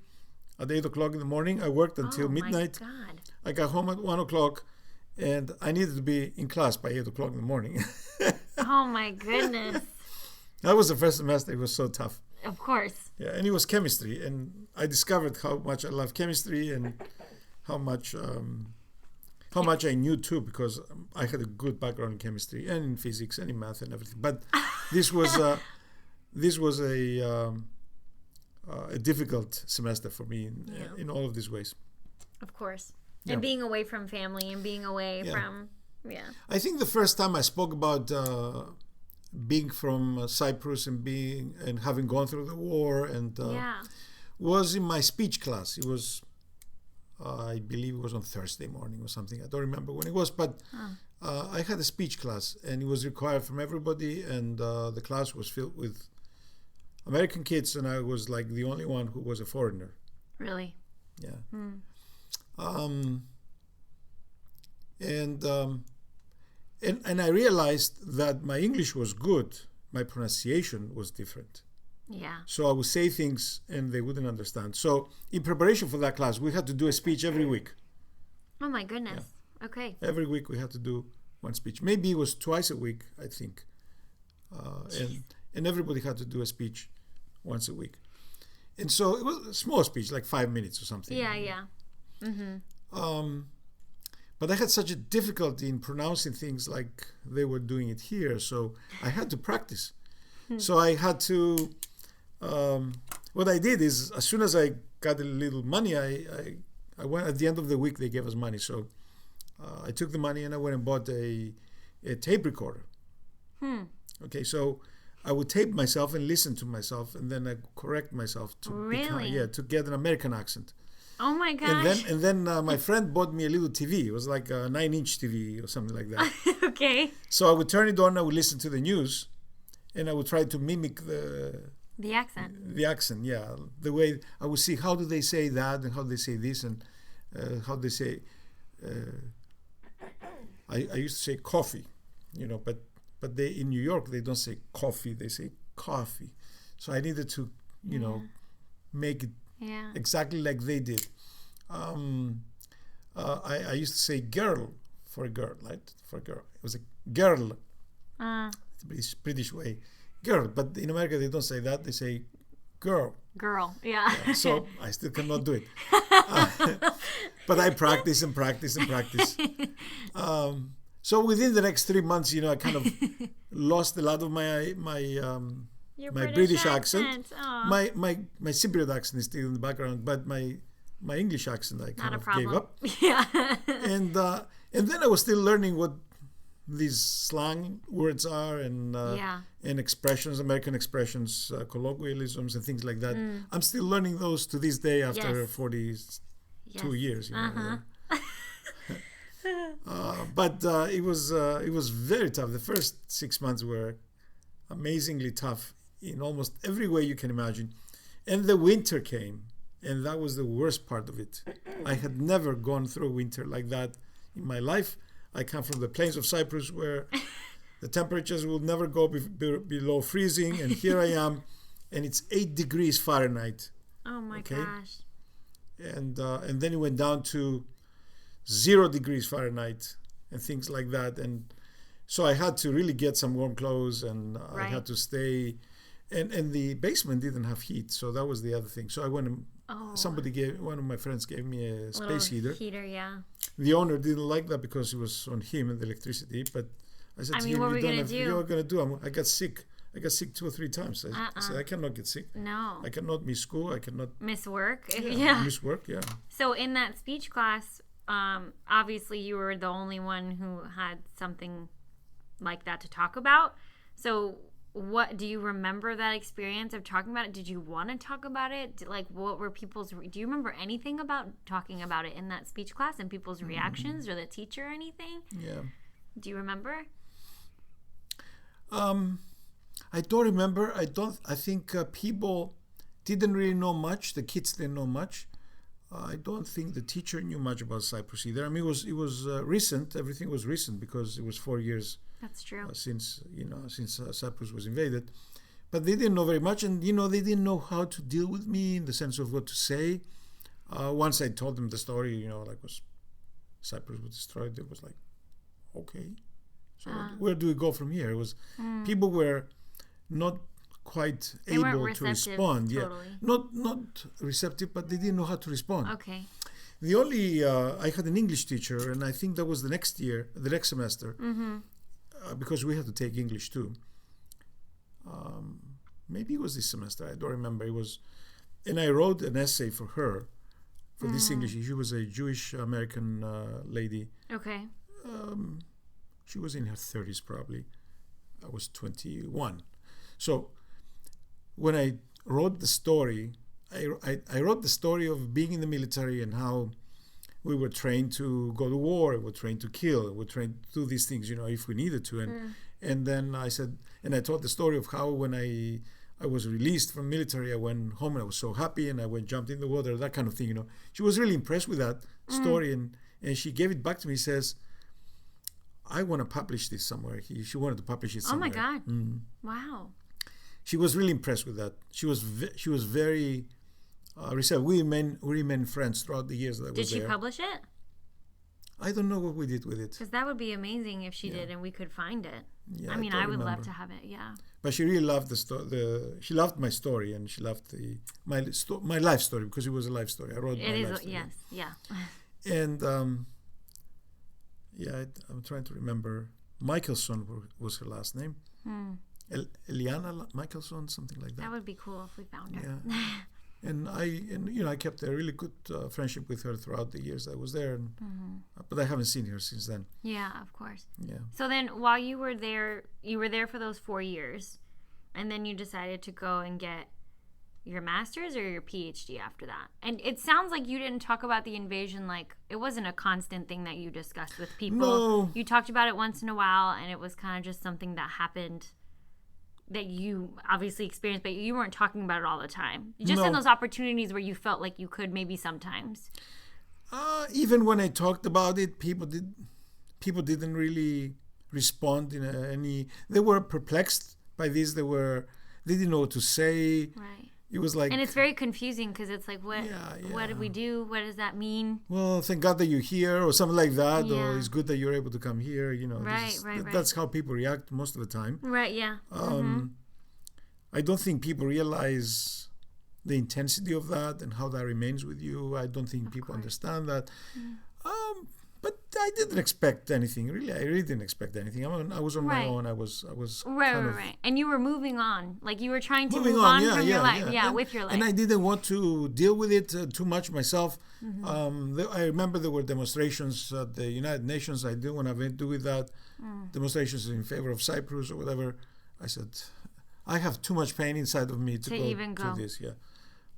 at 8 o'clock in the morning. I worked until midnight. My God. I got home at 1 o'clock and I needed to be in class by 8 o'clock in the morning. Oh my goodness. That was the first semester. It was so tough. Of course. Yeah, and it was chemistry. And I discovered how much I love chemistry and how much I knew too, because I had a good background in chemistry and in physics and in math and everything. But this was a difficult semester for me in all of these ways. Of course. And being away from family and being away from, I think the first time I spoke about being from Cyprus and having gone through the war and was in my speech class. It was, I believe it was on Thursday morning or something. I don't remember when it was, but I had a speech class and it was required from everybody, and the class was filled with American kids, and I was like the only one who was a foreigner. Really? Yeah. And I realized that my English was good, my pronunciation was different. Yeah. So I would say things and they wouldn't understand. So in preparation for that class, we had to do a speech every week. Oh my goodness. Yeah. Okay. Every week we had to do one speech. Maybe it was twice a week, I think. And everybody had to do a speech once a week. And so it was a small speech, like 5 minutes or something. Yeah. Mm-hmm. But I had such a difficulty in pronouncing things like they were doing it here. So I had to practice. So I had to, what I did is, as soon as I got a little money, I went, at the end of the week, they gave us money. So I took the money and I went and bought a tape recorder. Okay, so I would tape myself and listen to myself, and then I correct myself to to get an American accent. Oh my gosh. And then my friend bought me a little TV. It was like a 9-inch TV or something like that. Okay. So I would turn it on, I would listen to the news, and I would try to mimic the accent. The accent, yeah. The way I would see how do they say that and how they say this and how they say. I used to say coffee, but they in New York they don't say coffee, they say coffee. So I needed to make it exactly like they did. I used to say girl for a girl, right? For a girl, it was a girl. It's a British way, girl. But in America they don't say that; they say girl. Girl, yeah. So I still cannot do it. But I practice and practice and practice. So within the next 3 months, I kind of lost a lot of my British accent. My Cypriot accent is still in the background, but my English accent I kind of gave up. Yeah. And then I was still learning what these slang words are and expressions, American expressions, colloquialisms and things like that. I'm still learning those to this day after 42 years. But it was very tough. The first 6 months were amazingly tough in almost every way you can imagine. And the winter came, and that was the worst part of it. I had never gone through a winter like that in my life. I come from the plains of Cyprus where the temperatures will never go below freezing, and here I am, and it's 8 degrees Fahrenheit. Oh my gosh. And then it went down to 0 degrees Fahrenheit and things like that. And so I had to really get some warm clothes, and I had to stay. And the basement didn't have heat, so that was the other thing. So I went and one of my friends gave me a space heater. Yeah. The owner didn't like that because it was on him and the electricity, but I said, what were we going to do? What are going to do? I got sick. I got sick 2 or 3 times. I said, I cannot get sick. No. I cannot miss school. I cannot miss work. Miss work, yeah. So in that speech class, obviously you were the only one who had something like that to talk about. So what do you remember that experience of talking about it? Did you want to talk about it? What were people's? Do you remember anything about talking about it in that speech class and people's reactions, or the teacher or anything? Yeah. Do you remember? I don't remember. I think people didn't really know much. The kids didn't know much. I don't think the teacher knew much about Cyprus either. I mean, it was recent. Everything was recent because it was 4 years. That's true. Since Cyprus was invaded, but they didn't know very much, and they didn't know how to deal with me in the sense of what to say. Once I told them the story, was Cyprus was destroyed. It was like, okay, so where do we go from here? It was people were not quite able to respond. Totally. Not receptive, but they didn't know how to respond. Okay. The only I had an English teacher, and I think that was the next semester. Mm-hmm. Because we had to take English too. Maybe it was this semester. I don't remember. It was, and I wrote an essay for her, for this English. She was a Jewish American lady. Okay. She was in her 30s probably. I was 21. So when I wrote the story, I wrote the story of being in the military and how we were trained to go to war, we were trained to kill, we were trained to do these things, if we needed to. And then I said, and I told the story of how when I was released from military, I went home and I was so happy, and I jumped in the water, that kind of thing, She was really impressed with that story, and she gave it back to me, says, I want to publish this somewhere. She wanted to publish it somewhere. Oh my God. Wow. She was really impressed with that. She was very... we remained friends throughout the years that I was there. Did she publish it? I don't know what we did with it. Because that would be amazing if she did and we could find it. Yeah, I mean, I would love to have it. Yeah. But she really loved she loved my story, and she loved my life story, because it was a life story. I wrote my life story. Yes, yeah. And I'm trying to remember. Michelson was her last name. Eliana Michelson, something like that. That would be cool if we found her. Yeah. And I kept a really good friendship with her throughout the years I was there, but I haven't seen her since then. Yeah, of course. Yeah. So then, while you were there for those 4 years, and then you decided to go and get your master's or your PhD after that. And it sounds like you didn't talk about the invasion, like it wasn't a constant thing that you discussed with people. No. You talked about it once in a while, and it was kind of just something that happened that you obviously experienced, but you weren't talking about it all the time. Just in those opportunities where you felt like you could maybe sometimes. Even when I talked about it, people didn't really respond in any. They were perplexed by this. They didn't know what to say. Right. It was like, and it's very confusing because it's like, what did we do? What does that mean? Well, thank God that you're here, or something like that, or it's good that you're able to come here. Right. That's how people react most of the time. Right. Yeah. I don't think people realize the intensity of that and how that remains with you. I don't think people understand that. But I didn't expect anything. Really, I really didn't expect anything. I was on my own. I was right. And you were moving on. Like you were trying to move on from your life. Yeah, with your life. And I didn't want to deal with it too much myself. I remember there were demonstrations at the United Nations. I didn't want to do with that. Demonstrations in favor of Cyprus or whatever. I said, I have too much pain inside of me to go to this. Yeah.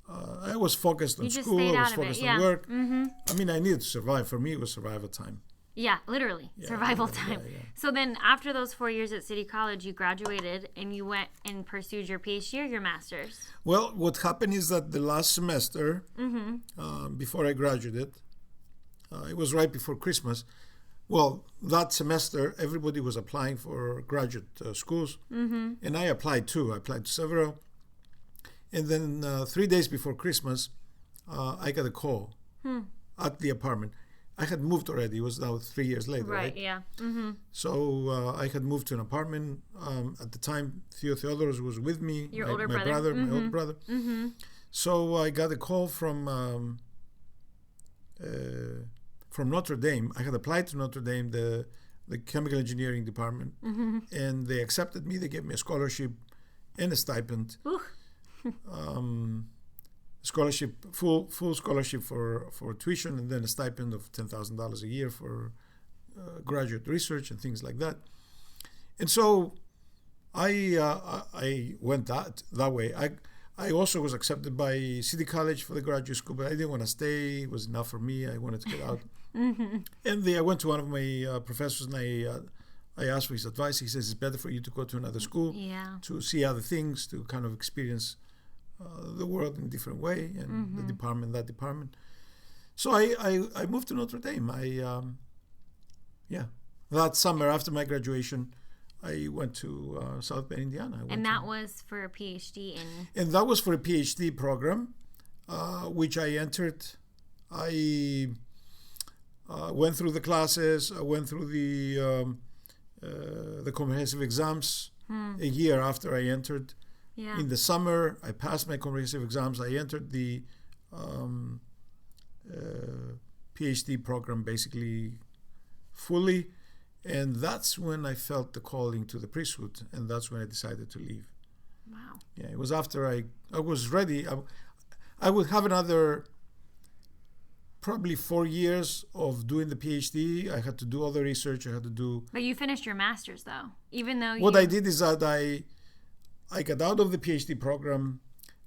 I was focused on school. I was focused on work. I mean, I needed to survive. For me, it was survival time. Yeah, literally. Survival time. Yeah. So then after those 4 years at City College, you graduated and you went and pursued your PhD or your master's? Well, what happened is that the last semester, before I graduated, it was right before Christmas. Well, that semester, everybody was applying for graduate schools. And I applied too. I applied to several. And then 3 days before Christmas, I got a call at the apartment. I had moved already. It was now 3 years later, right? Yeah. Mm-hmm. So I had moved to an apartment. At the time, Theodoros was with me. Your my, older my brother. my older brother. Mm-hmm. So I got a call from Notre Dame. I had applied to Notre Dame, the chemical engineering department, and they accepted me. They gave me a scholarship and a stipend. Scholarship, full scholarship for tuition, and then a stipend of $10,000 a year for graduate research and things like that. And so I went that way. I also was accepted by City College for the graduate school, but I didn't want to stay. It was enough for me. I wanted to get out. And I went to one of my professors, and I asked for his advice. He says it's better for you to go to another school to see other things, to kind of experience the world in a different way, and that department. So I moved to Notre Dame. That summer after my graduation, I went to South Bend, Indiana. And that was for a PhD in... And that was for a PhD program, which I entered. I went through the classes. I went through the comprehensive exams a year after I entered. Yeah. In the summer, I passed my comprehensive exams. I entered the PhD program basically fully. And that's when I felt the calling to the priesthood. And that's when I decided to leave. Wow. Yeah, it was after I was ready. I would have another probably 4 years of doing the PhD. I had to do all the research. I had to do... But you finished your master's, though, even though What I did is that I got out of the PhD program.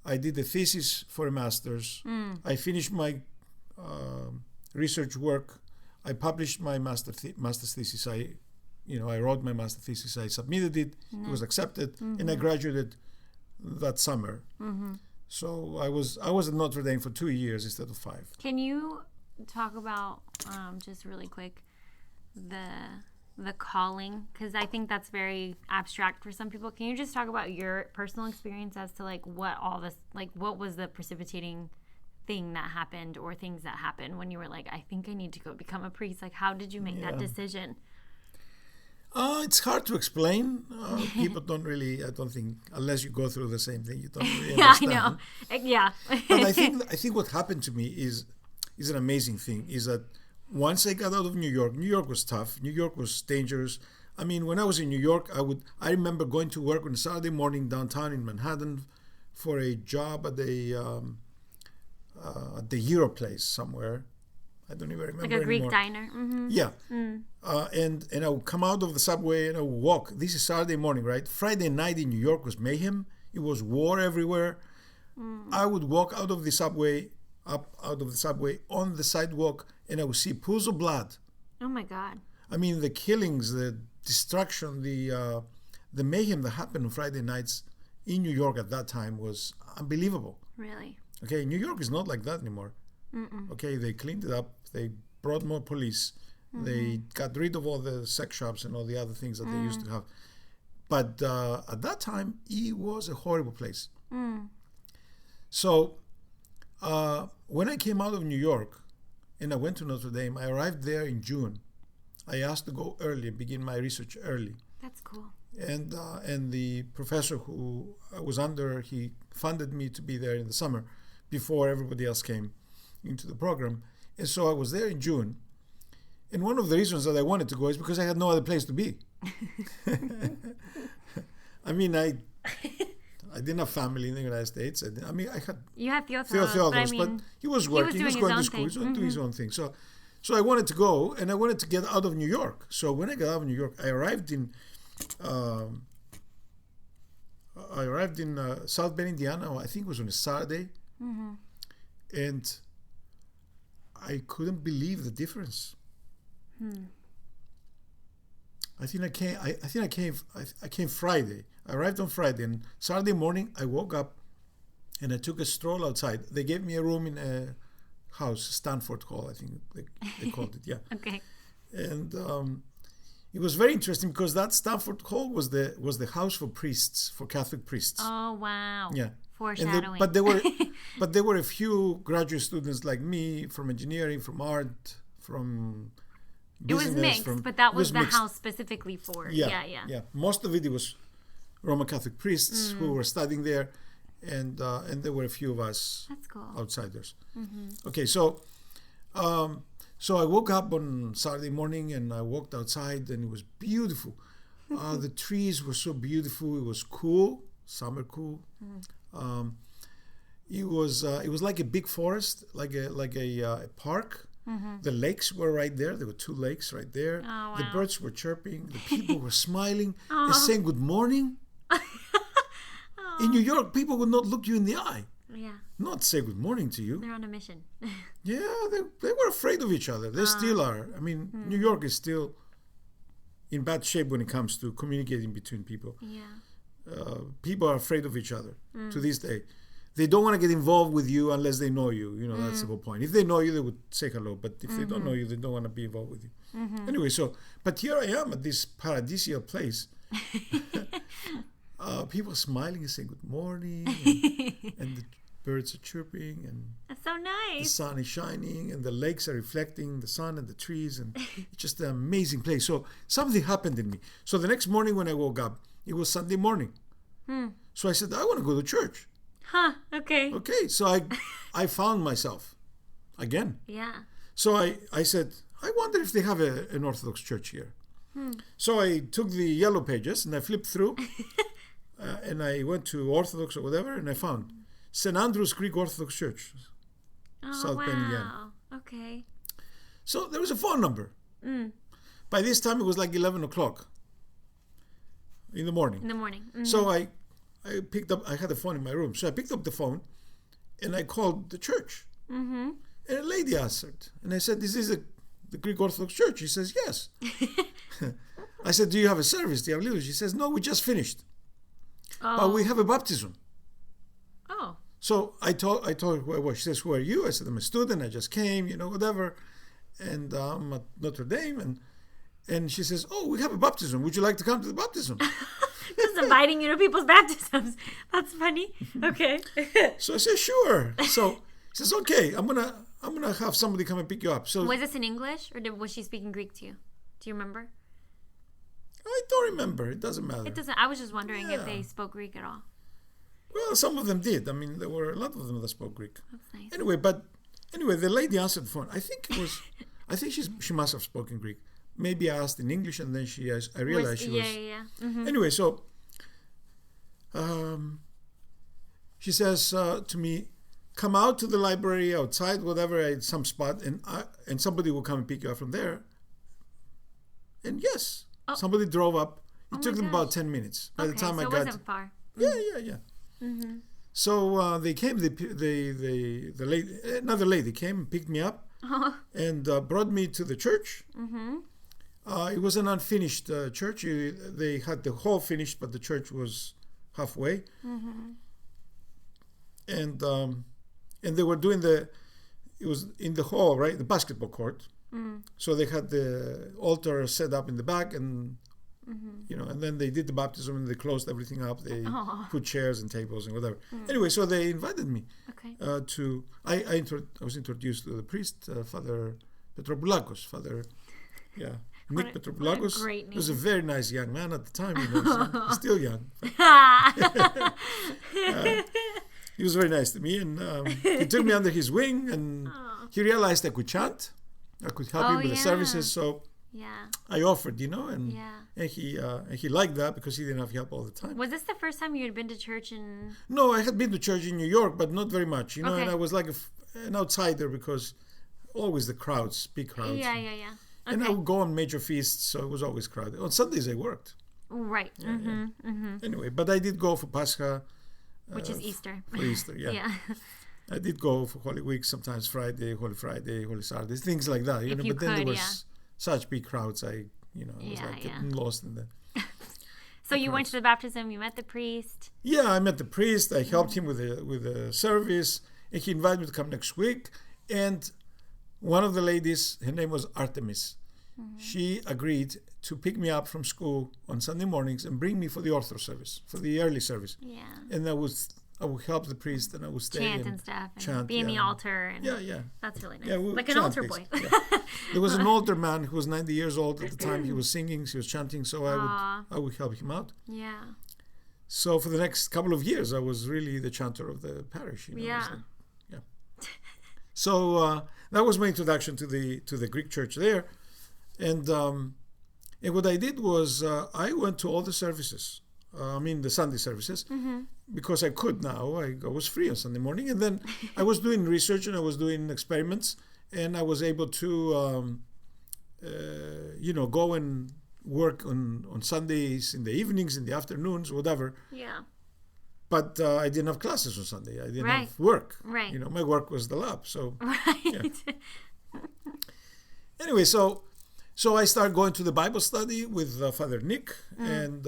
I did a thesis for a master's. I finished my research work. I published my master's thesis. I wrote my master's thesis. I submitted it. It was accepted, and I graduated that summer. So I was at Notre Dame for 2 years instead of 5. Can you talk about just really quick the calling, because I think that's very abstract for some people. Can you just talk about your personal experience as to what was the precipitating thing that happened, or things that happened when you were like, I think I need to go become a priest? Like, how did you make that decision? It's hard to explain. People don't really, I don't think, unless you go through the same thing, you don't really understand. Yeah, I know. Yeah. But I think what happened to me is an amazing thing, is that once I got out of New York was tough. New York was dangerous. I mean, when I was in New York, I remember going to work on a Saturday morning downtown in Manhattan for a job at the Euro place somewhere. I don't even remember like a Greek anymore. diner. Mm-hmm. Yeah. And I would come out of the subway and I would walk. This is Saturday morning, right? Friday night in New York was mayhem. It was war everywhere. I would walk out of the subway, on the sidewalk, and I would see pools of blood. Oh my God. I mean, the killings, the destruction, the mayhem that happened on Friday nights in New York at that time was unbelievable. Really? Okay, New York is not like that anymore. Okay, they cleaned it up. They brought more police. They got rid of all the sex shops and all the other things that they used to have. But at that time, it was a horrible place. So when I came out of New York and I went to Notre Dame, I arrived there in June. I asked to go early and begin my research early. That's cool. And the professor who I was under, he funded me to be there in the summer before everybody else came into the program. And so I was there in June. And one of the reasons that I wanted to go is because I had no other place to be. I mean, I didn't have family in the United States. I had... You had Theodoros, but he was working. He was going to school. He was doing his own thing. So I wanted to go, and I wanted to get out of New York. So when I got out of New York, I arrived in South Bend, Indiana. I think it was on a Saturday, and I couldn't believe the difference. I think I came Friday. I arrived on Friday, and Saturday morning I woke up and I took a stroll outside. They gave me a room in a house, Stanford Hall, I think they called it. Yeah. Okay. And it was very interesting because that Stanford Hall was the house for priests, for Catholic priests. Oh wow! Yeah, foreshadowing. But there were a few graduate students like me from engineering, from art, from It was business, mixed, but that was the mixed. house specifically for. Yeah. Most of it was Roman Catholic priests who were studying there, and there were a few of us That's cool. outsiders. Okay, so I woke up on Saturday morning and I walked outside and it was beautiful. The trees were so beautiful. It was cool, summer cool. It was like a big forest, like a park. The lakes were right there. There were 2 lakes right there. Oh, wow. The birds were chirping. The people were smiling. They saying good morning. In New York, people would not look you in the eye. Yeah. Not say good morning to you. They're on a mission. Yeah, they were afraid of each other. They still are. I mean, New York is still in bad shape when it comes to communicating between people. Yeah. People are afraid of each other to this day. They don't want to get involved with you unless they know you. You know, that's the whole point. If they know you, they would say hello. But if they don't know you, they don't want to be involved with you. Anyway, but here I am at this paradisial place. People smiling and saying good morning. And the birds are chirping. And That's so the nice. sun is shining. And the lakes are reflecting the sun and the trees. And it's just an amazing place. So something happened in me. So the next morning when I woke up, it was Sunday morning. So I said, I want to go to church. Huh. Okay. Okay, so I found myself again. Yeah. So I said, I wonder if they have an Orthodox church here. So I took the yellow pages and I flipped through and I went to Orthodox or whatever and I found St. Andrew's Greek Orthodox Church, South Bend, Indiana. Okay. So there was a phone number. By this time it was like 11 o'clock in the morning. In the morning. So I picked up, I had a phone in my room, so I picked up the phone and I called the church. And a lady answered. And I said, is this the Greek Orthodox Church? She says, yes. I said, do you have a service? Do you have liturgy? She says, no, we just finished. But we have a baptism. Oh. So I told her who I was. She says, who are you? I said, I'm a student. I just came, whatever. And I'm at Notre Dame. And she says, oh, we have a baptism. Would you like to come to the baptism? Just inviting you to people's baptisms. That's funny. Okay. So I said, sure. So she says, okay, I'm gonna have somebody come and pick you up. So Was this in English or was she speaking Greek to you? Do you remember? I don't remember. It doesn't matter. It doesn't. I was just wondering if they spoke Greek at all. Well, some of them did. I mean, there were a lot of them that spoke Greek. That's nice. Anyway, the lady answered the phone. I think she must have spoken Greek. Maybe I asked in English and then I realized she was. Yeah. Mm-hmm. Anyway, so she says to me, come out to the library outside, whatever, some spot, and somebody will come and pick you up from there. And yes, somebody drove up. It took them about 10 minutes. By the time I got, it wasn't far. Yeah. Mm-hmm. So they came. The lady, another lady came and picked me up and brought me to the church. Mm-hmm. It was an unfinished church. They had the hall finished, but the church was halfway. Mm-hmm. And they were doing it was in the hall, right? The basketball court. Mm. So they had the altar set up in the back and, and then they did the baptism and they closed everything up. They put chairs and tables and whatever. Anyway, so they invited me I was introduced to the priest, Father Petropoulakos, Nick Petropoulakos. What a great name. He was a very nice young man at the time. So he's still young. He was very nice to me, and he took me under his wing, and he realized I could chant. I could help him with the services, so I offered, and he liked that because he didn't have help all the time. Was this the first time you had been to church in? No, I had been to church in New York, but not very much, and I was like an outsider because always the crowds, big crowds. Yeah. Okay. And I would go on major feasts, so it was always crowded. On Sundays I worked. Right. Anyway, but I did go for Pascha. Which is Easter. For Easter, yeah. I did go for Holy Week, sometimes Holy Friday, Holy Saturday, things like that. But then there was such big crowds. I was like getting lost in the. So you went to the baptism. You met the priest. Yeah, I met the priest. I helped him with the service, and he invited me to come next week. And one of the ladies, her name was Artemis. Mm-hmm. She agreed to pick me up from school on Sunday mornings and bring me for the Orthodox service, for the early service. Yeah. And I would help the priest, and I would stay chant and stuff, and chant, be in the altar. And yeah. That's really nice. Yeah, like an altar boy. There was an older man who was 90 years old at the time. He was singing, he was chanting, so I would help him out. Yeah. So for the next couple of years, I was really the chanter of the parish. Yeah. So that was my introduction to the Greek church there, and what I did was I went to all the services. The Sunday services, because I could now. I was free on Sunday morning, and then I was doing research and I was doing experiments, and I was able to, go and work on Sundays in the evenings, in the afternoons, whatever. Yeah. But I didn't have classes on Sunday. I didn't have work. Right. My work was the lab. So. Right. Yeah. Anyway, so I started going to the Bible study with Father Nick, and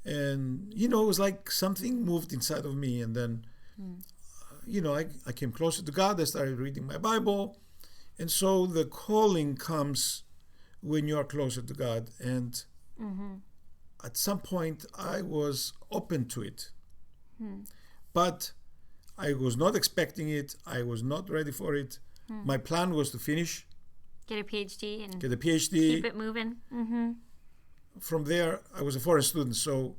it was like something moved inside of me, and then I came closer to God. I started reading my Bible, and so the calling comes when you are closer to God, and at some point I was open to it, but I was not expecting it. I was not ready for it. My plan was to finish, get a PhD, and keep it moving. From there, I was a foreign student, so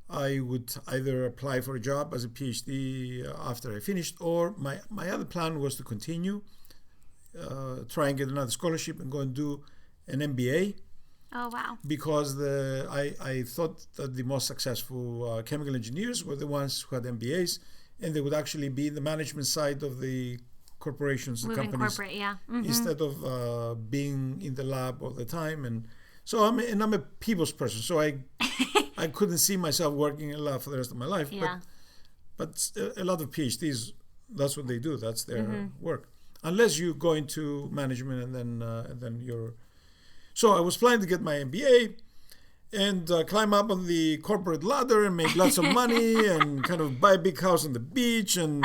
I would either apply for a job as a PhD after I finished, or my other plan was to continue, try and get another scholarship and go and do an MBA. Oh, wow. Because I thought that the most successful chemical engineers were the ones who had MBAs, and they would actually be in the management side of the corporations, the companies, corporate, yeah. Instead of being in the lab all the time. And so I'm a people's person, so I couldn't see myself working in a lab for the rest of my life. Yeah. But a lot of PhDs, that's what they do. That's their work. Unless you go into management and then you're. So I was planning to get my MBA and climb up on the corporate ladder and make lots of money and kind of buy a big house on the beach and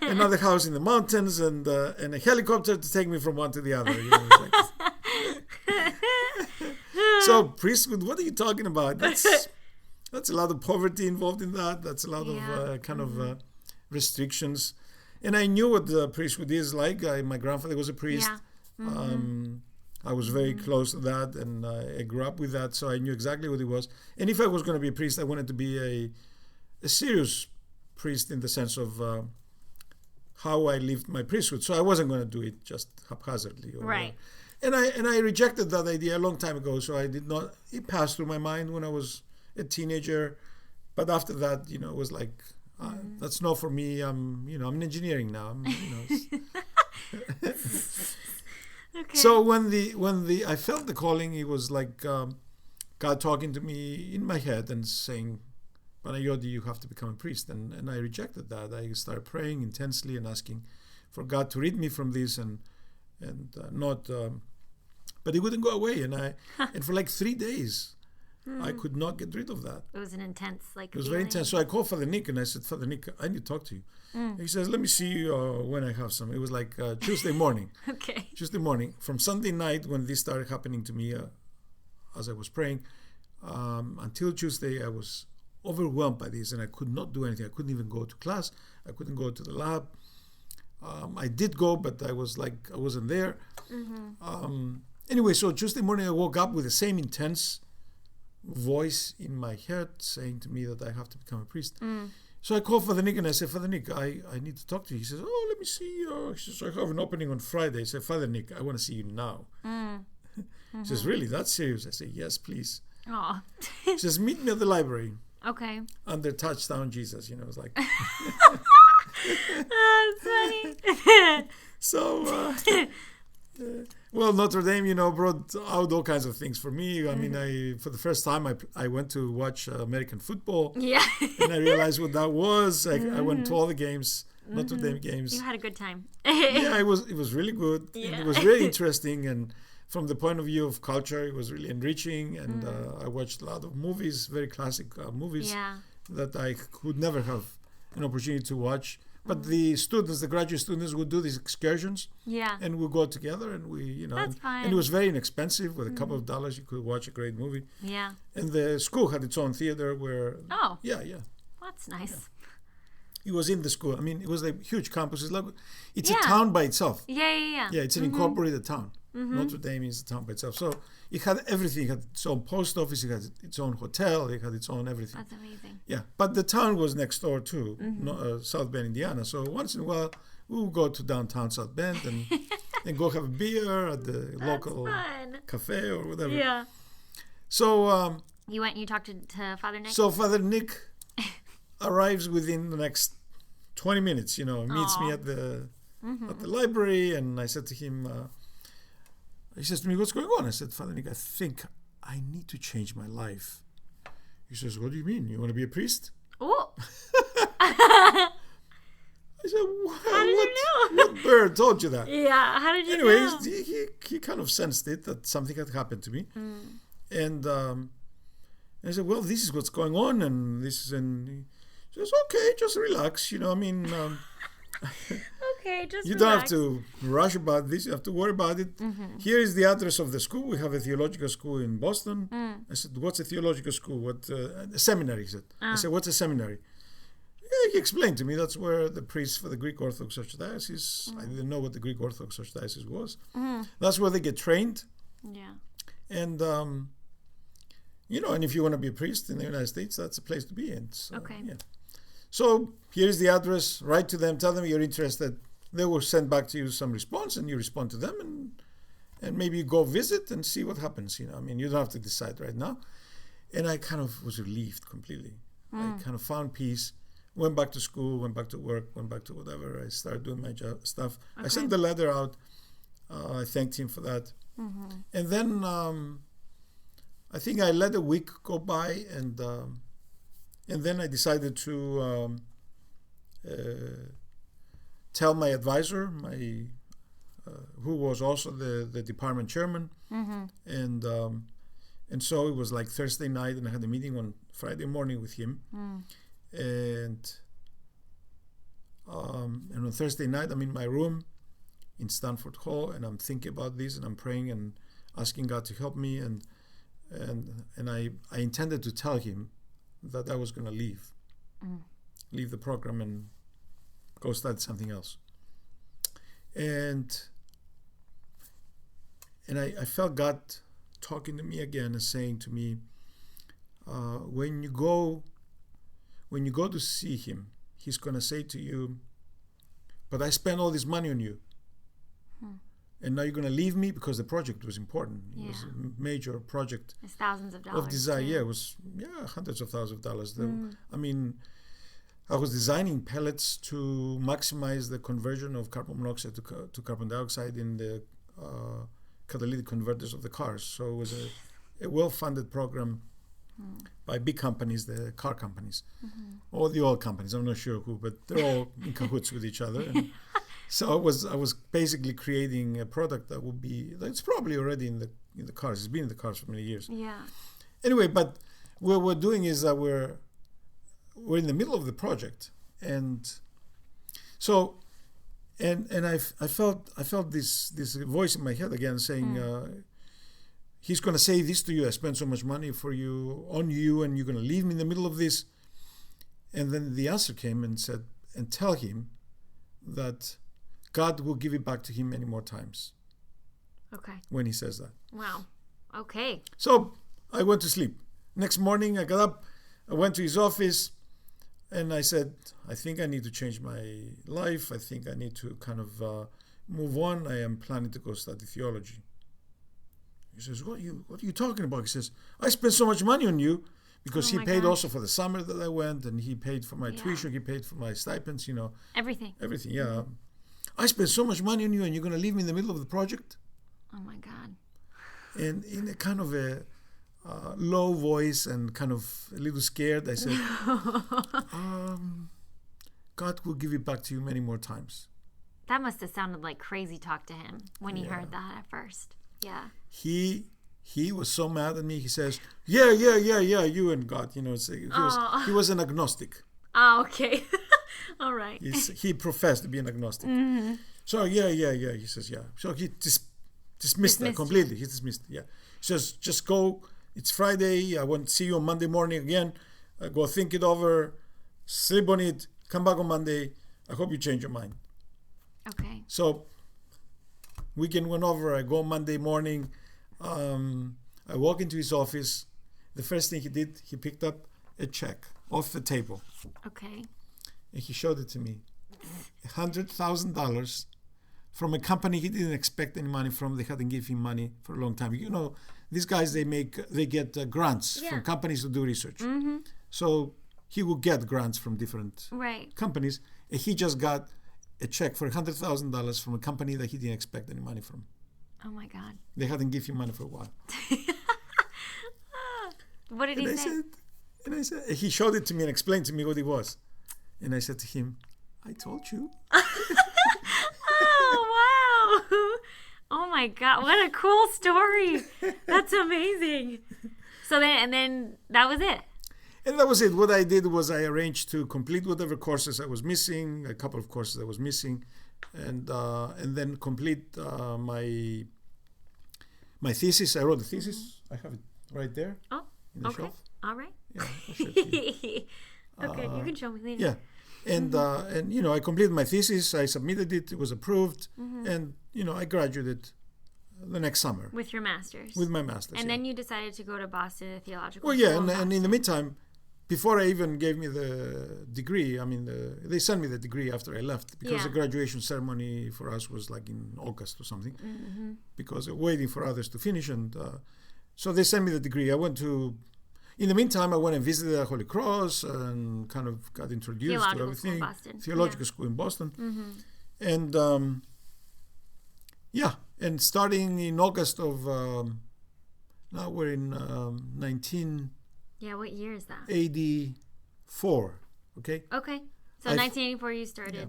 another house in the mountains and a helicopter to take me from one to the other. So priesthood, what are you talking about? That's a lot of poverty involved in that. That's a lot of restrictions. And I knew what the priesthood is like. My grandfather was a priest. Yeah. I was very close to that, and I grew up with that, so I knew exactly what it was. And if I was going to be a priest, I wanted to be a serious priest in the sense of how I lived my priesthood. So I wasn't going to do it just haphazardly. Right. And I rejected that idea a long time ago. So I did not. It passed through my mind when I was a teenager, but after that, it was like that's not for me. I'm in engineering now. Okay. So when I felt the calling, it was like God talking to me in my head and saying, "Panayoti, you have to become a priest." And I rejected that. I started praying intensely and asking for God to rid me from this and not. But it wouldn't go away, and for like 3 days, I could not get rid of that. It was an intense It was very intense. So I called Father Nick and I said, "Father Nick, I need to talk to you." He says, "Let me see you when I have some." It was like Tuesday morning. Okay. Tuesday morning. From Sunday night when this started happening to me as I was praying, until Tuesday I was overwhelmed by this and I could not do anything. I couldn't even go to class. I couldn't go to the lab. I did go, but I wasn't there. Anyway, so Tuesday morning I woke up with the same intense voice in my head saying to me that I have to become a priest. So I called Father Nick and I said, "Father Nick, I need to talk to you." He says, "Oh, let me see you." He says, "I have an opening on Friday." I said, "Father Nick, I want to see you now." He says, "Really? That's serious?" I said, "Yes, please." Aw. He says, "Meet me at the library." Okay. Under Touchdown Jesus, it was like. That's funny. So, well, Notre Dame, brought out all kinds of things for me. I mean, for the first time, I went to watch American football. Yeah. And I realized what that was. I went to all the games, Notre Dame games. You had a good time. Yeah, it was really good. Yeah. And it was very interesting. And from the point of view of culture, it was really enriching. And I watched a lot of movies, very classic movies that I could never have an opportunity to watch. But the graduate students would do these excursions. Yeah. And we'd go together and That's fun. And it was very inexpensive. With a couple of dollars, you could watch a great movie. Yeah. And the school had its own theater where. Oh. Yeah. That's nice. It was in the school. I mean, it was a huge campus. It's Yeah. a town by itself. Yeah. Yeah, it's an incorporated town. Notre Dame is a town by itself. So it had everything. It had its own post office. It had its own hotel. It had its own everything. That's amazing. Yeah, but the town was next door too, South Bend, Indiana. So once in a while, we would go to downtown South Bend and go have a beer at the local fun. cafe or whatever. Yeah. So You went and you talked to Father Nick? so Father Nick arrives within the next 20 minutes. Meets me at the library, and I said to him. He says to me, "What's going on?" I said, "Father Nick, I think I need to change my life." He says, "What do you mean? You want to be a priest?" Oh. I said, How did you know? What bird told you that? Yeah, how did you Anyways, know? he kind of sensed it, that something had happened to me. And I said, "Well, this is what's going on." And he says, "Okay, just relax. Okay, just You relax. don't have to rush about this. You have to worry about it. Here is the address of the school. We have a theological school in Boston." I said, "What's a theological school?" "What a seminary?" He said. I said, "What's a seminary?" Yeah, he explained to me that's where the priests for the Greek Orthodox Archdiocese. I didn't know what the Greek Orthodox Archdiocese was. That's where they get trained. Yeah. And and if you want to be a priest in the United States, that's a place to be in. So, Okay. Yeah. So here's the address. Write to them. Tell them you're interested. They will send back to you some response, and you respond to them, and maybe you go visit and see what happens. You don't have to decide right now. And I kind of was relieved completely. I kind of found peace. Went back to school. Went back to work. Went back to whatever. I started doing my stuff. Okay. I sent the letter out. I thanked him for that. And then I think I let a week go by, and then I decided to tell my advisor, who was also the department chairman, and so it was like Thursday night, and I had a meeting on Friday morning with him, and on Thursday night I'm in my room in Stanford Hall, and I'm thinking about this, and I'm praying and asking God to help me, and I intended to tell him that I was going to leave the program and go start something else. And I felt God talking to me again and saying to me, when you go to see him, he's going to say to you, "But I spent all this money on you. And now you're going to leave me," because the project was important. It was a major project. It's thousands of dollars. Of design, too. Yeah, it was hundreds of thousands of dollars. I mean, I was designing pellets to maximize the conversion of carbon monoxide to carbon dioxide in the catalytic converters of the cars. So it was a well-funded program by big companies, the car companies, or the oil companies. I'm not sure who, but they're all in cahoots with each other. And so I was basically creating a product that's probably already in the cars. It's been in the cars for many years. Yeah. Anyway, but what we're doing is that we're in the middle of the project, and so I felt this voice in my head again saying, he's going to say this to you. I spent so much money on you, and you're going to leave me in the middle of this. And then the answer came and said, "And tell him that God will give it back to him many more times." Okay. When he says that. Wow. Okay. So I went to sleep. Next morning I got up, I went to his office, and I said, "I think I need to change my life. I think I need to kind of move on. I am planning to go study theology." He says, what are you talking about? He says, "I spent so much money on you," because he paid also for the summer that I went, and he paid for my tuition, he paid for my stipends, Everything. Everything, yeah. "I spent so much money on you, and you're going to leave me in the middle of the project?" Oh my God. And in a kind of a low voice and kind of a little scared, I said, "God will give it back to you many more times." That must have sounded like crazy talk to him when he heard that at first. Yeah. He was so mad at me. He says, yeah, you and God. He was an agnostic. Oh, okay. All right. He professed to be an agnostic. Mm-hmm. So, yeah. He says, yeah. So he dismissed that completely. He dismissed it, yeah. He says, "Just go. It's Friday. I want to see you on Monday morning again. Go think it over. Sleep on it. come back on Monday. I hope you change your mind. Okay. So weekend went over. I go Monday morning. I walk into his office. The first thing he did, he picked up a check off the table. Okay. And he showed it to me. $100,000 from a company he didn't expect any money from. They hadn't given him money for a long time. You know, these guys, they get grants from companies to do research. Mm-hmm. So he will get grants from different companies. And he just got a check for $100,000 from a company that he didn't expect any money from. Oh my God. They hadn't given him money for a while. What did he say? He showed it to me and explained to me what it was. And I said to him, I told you. Oh, wow. Oh my God. What a cool story. That's amazing. So then that was it. And that was it. What I did was I arranged to complete whatever courses I was missing, a couple of courses I was missing, and then complete my thesis. I wrote the thesis. I have it right there. Oh, in the okay. shelf. All right. Yeah, I'll show it to you. Okay, you can show me later. Yeah. And I completed my thesis. I submitted it. It was approved. And, I graduated the next summer. With your master's. With my master's. And then you decided to go to Boston Theological School. Well, yeah, and in the meantime, before I even gave me the degree, they sent me the degree after I left because the graduation ceremony for us was like in August or something because they're waiting for others to finish. And so they sent me the degree. In the meantime, I went and visited the Holy Cross and kind of got introduced to everything. Theological school in Boston. And and starting in August of, now we're in 19... Yeah, what year is that? 84, okay? Okay. So 1984 you started. Yeah.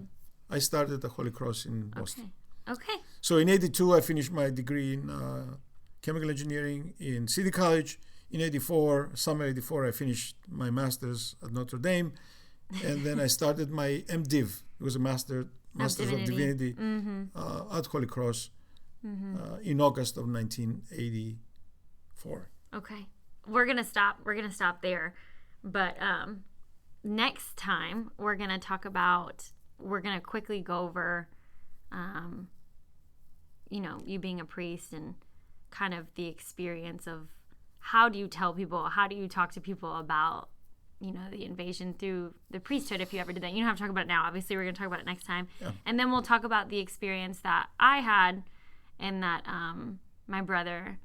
I started at the Holy Cross in Boston. Okay. So in 82, I finished my degree in chemical engineering in City College. In 84, summer 84, I finished my master's at Notre Dame. And then I started my MDiv. It was a Master's of Divinity at Holy Cross in August of 1984. Okay. We're gonna stop there, but next time we're gonna quickly go over you being a priest and kind of the experience of how do you talk to people about the invasion through the priesthood, if you ever did that. You don't have to talk about it now, obviously. We're gonna talk about it next time. And then we'll talk about the experience that I had and that my brother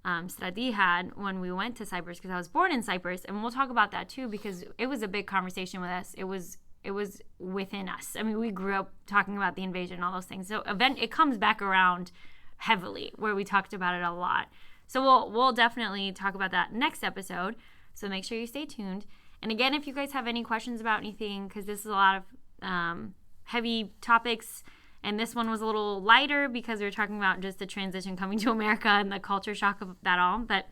Stradi had when we went to Cyprus, because I was born in Cyprus, and we'll talk about that too because it was a big conversation with us. It was within us. I mean, we grew up talking about the invasion and all those things. So it comes back around heavily where we talked about it a lot. So we'll definitely talk about that next episode. So make sure you stay tuned. And again, if you guys have any questions about anything, because this is a lot of heavy topics. And this one was a little lighter because we were talking about just the transition coming to America and the culture shock of that all. But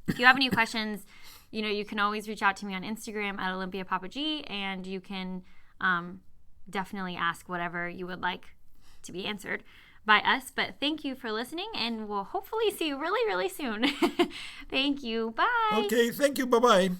if you have any questions, you can always reach out to me on Instagram at Olympia Papageorgiou, and you can definitely ask whatever you would like to be answered by us. But thank you for listening, and we'll hopefully see you really, really soon. Thank you. Bye. Okay, thank you. Bye-bye.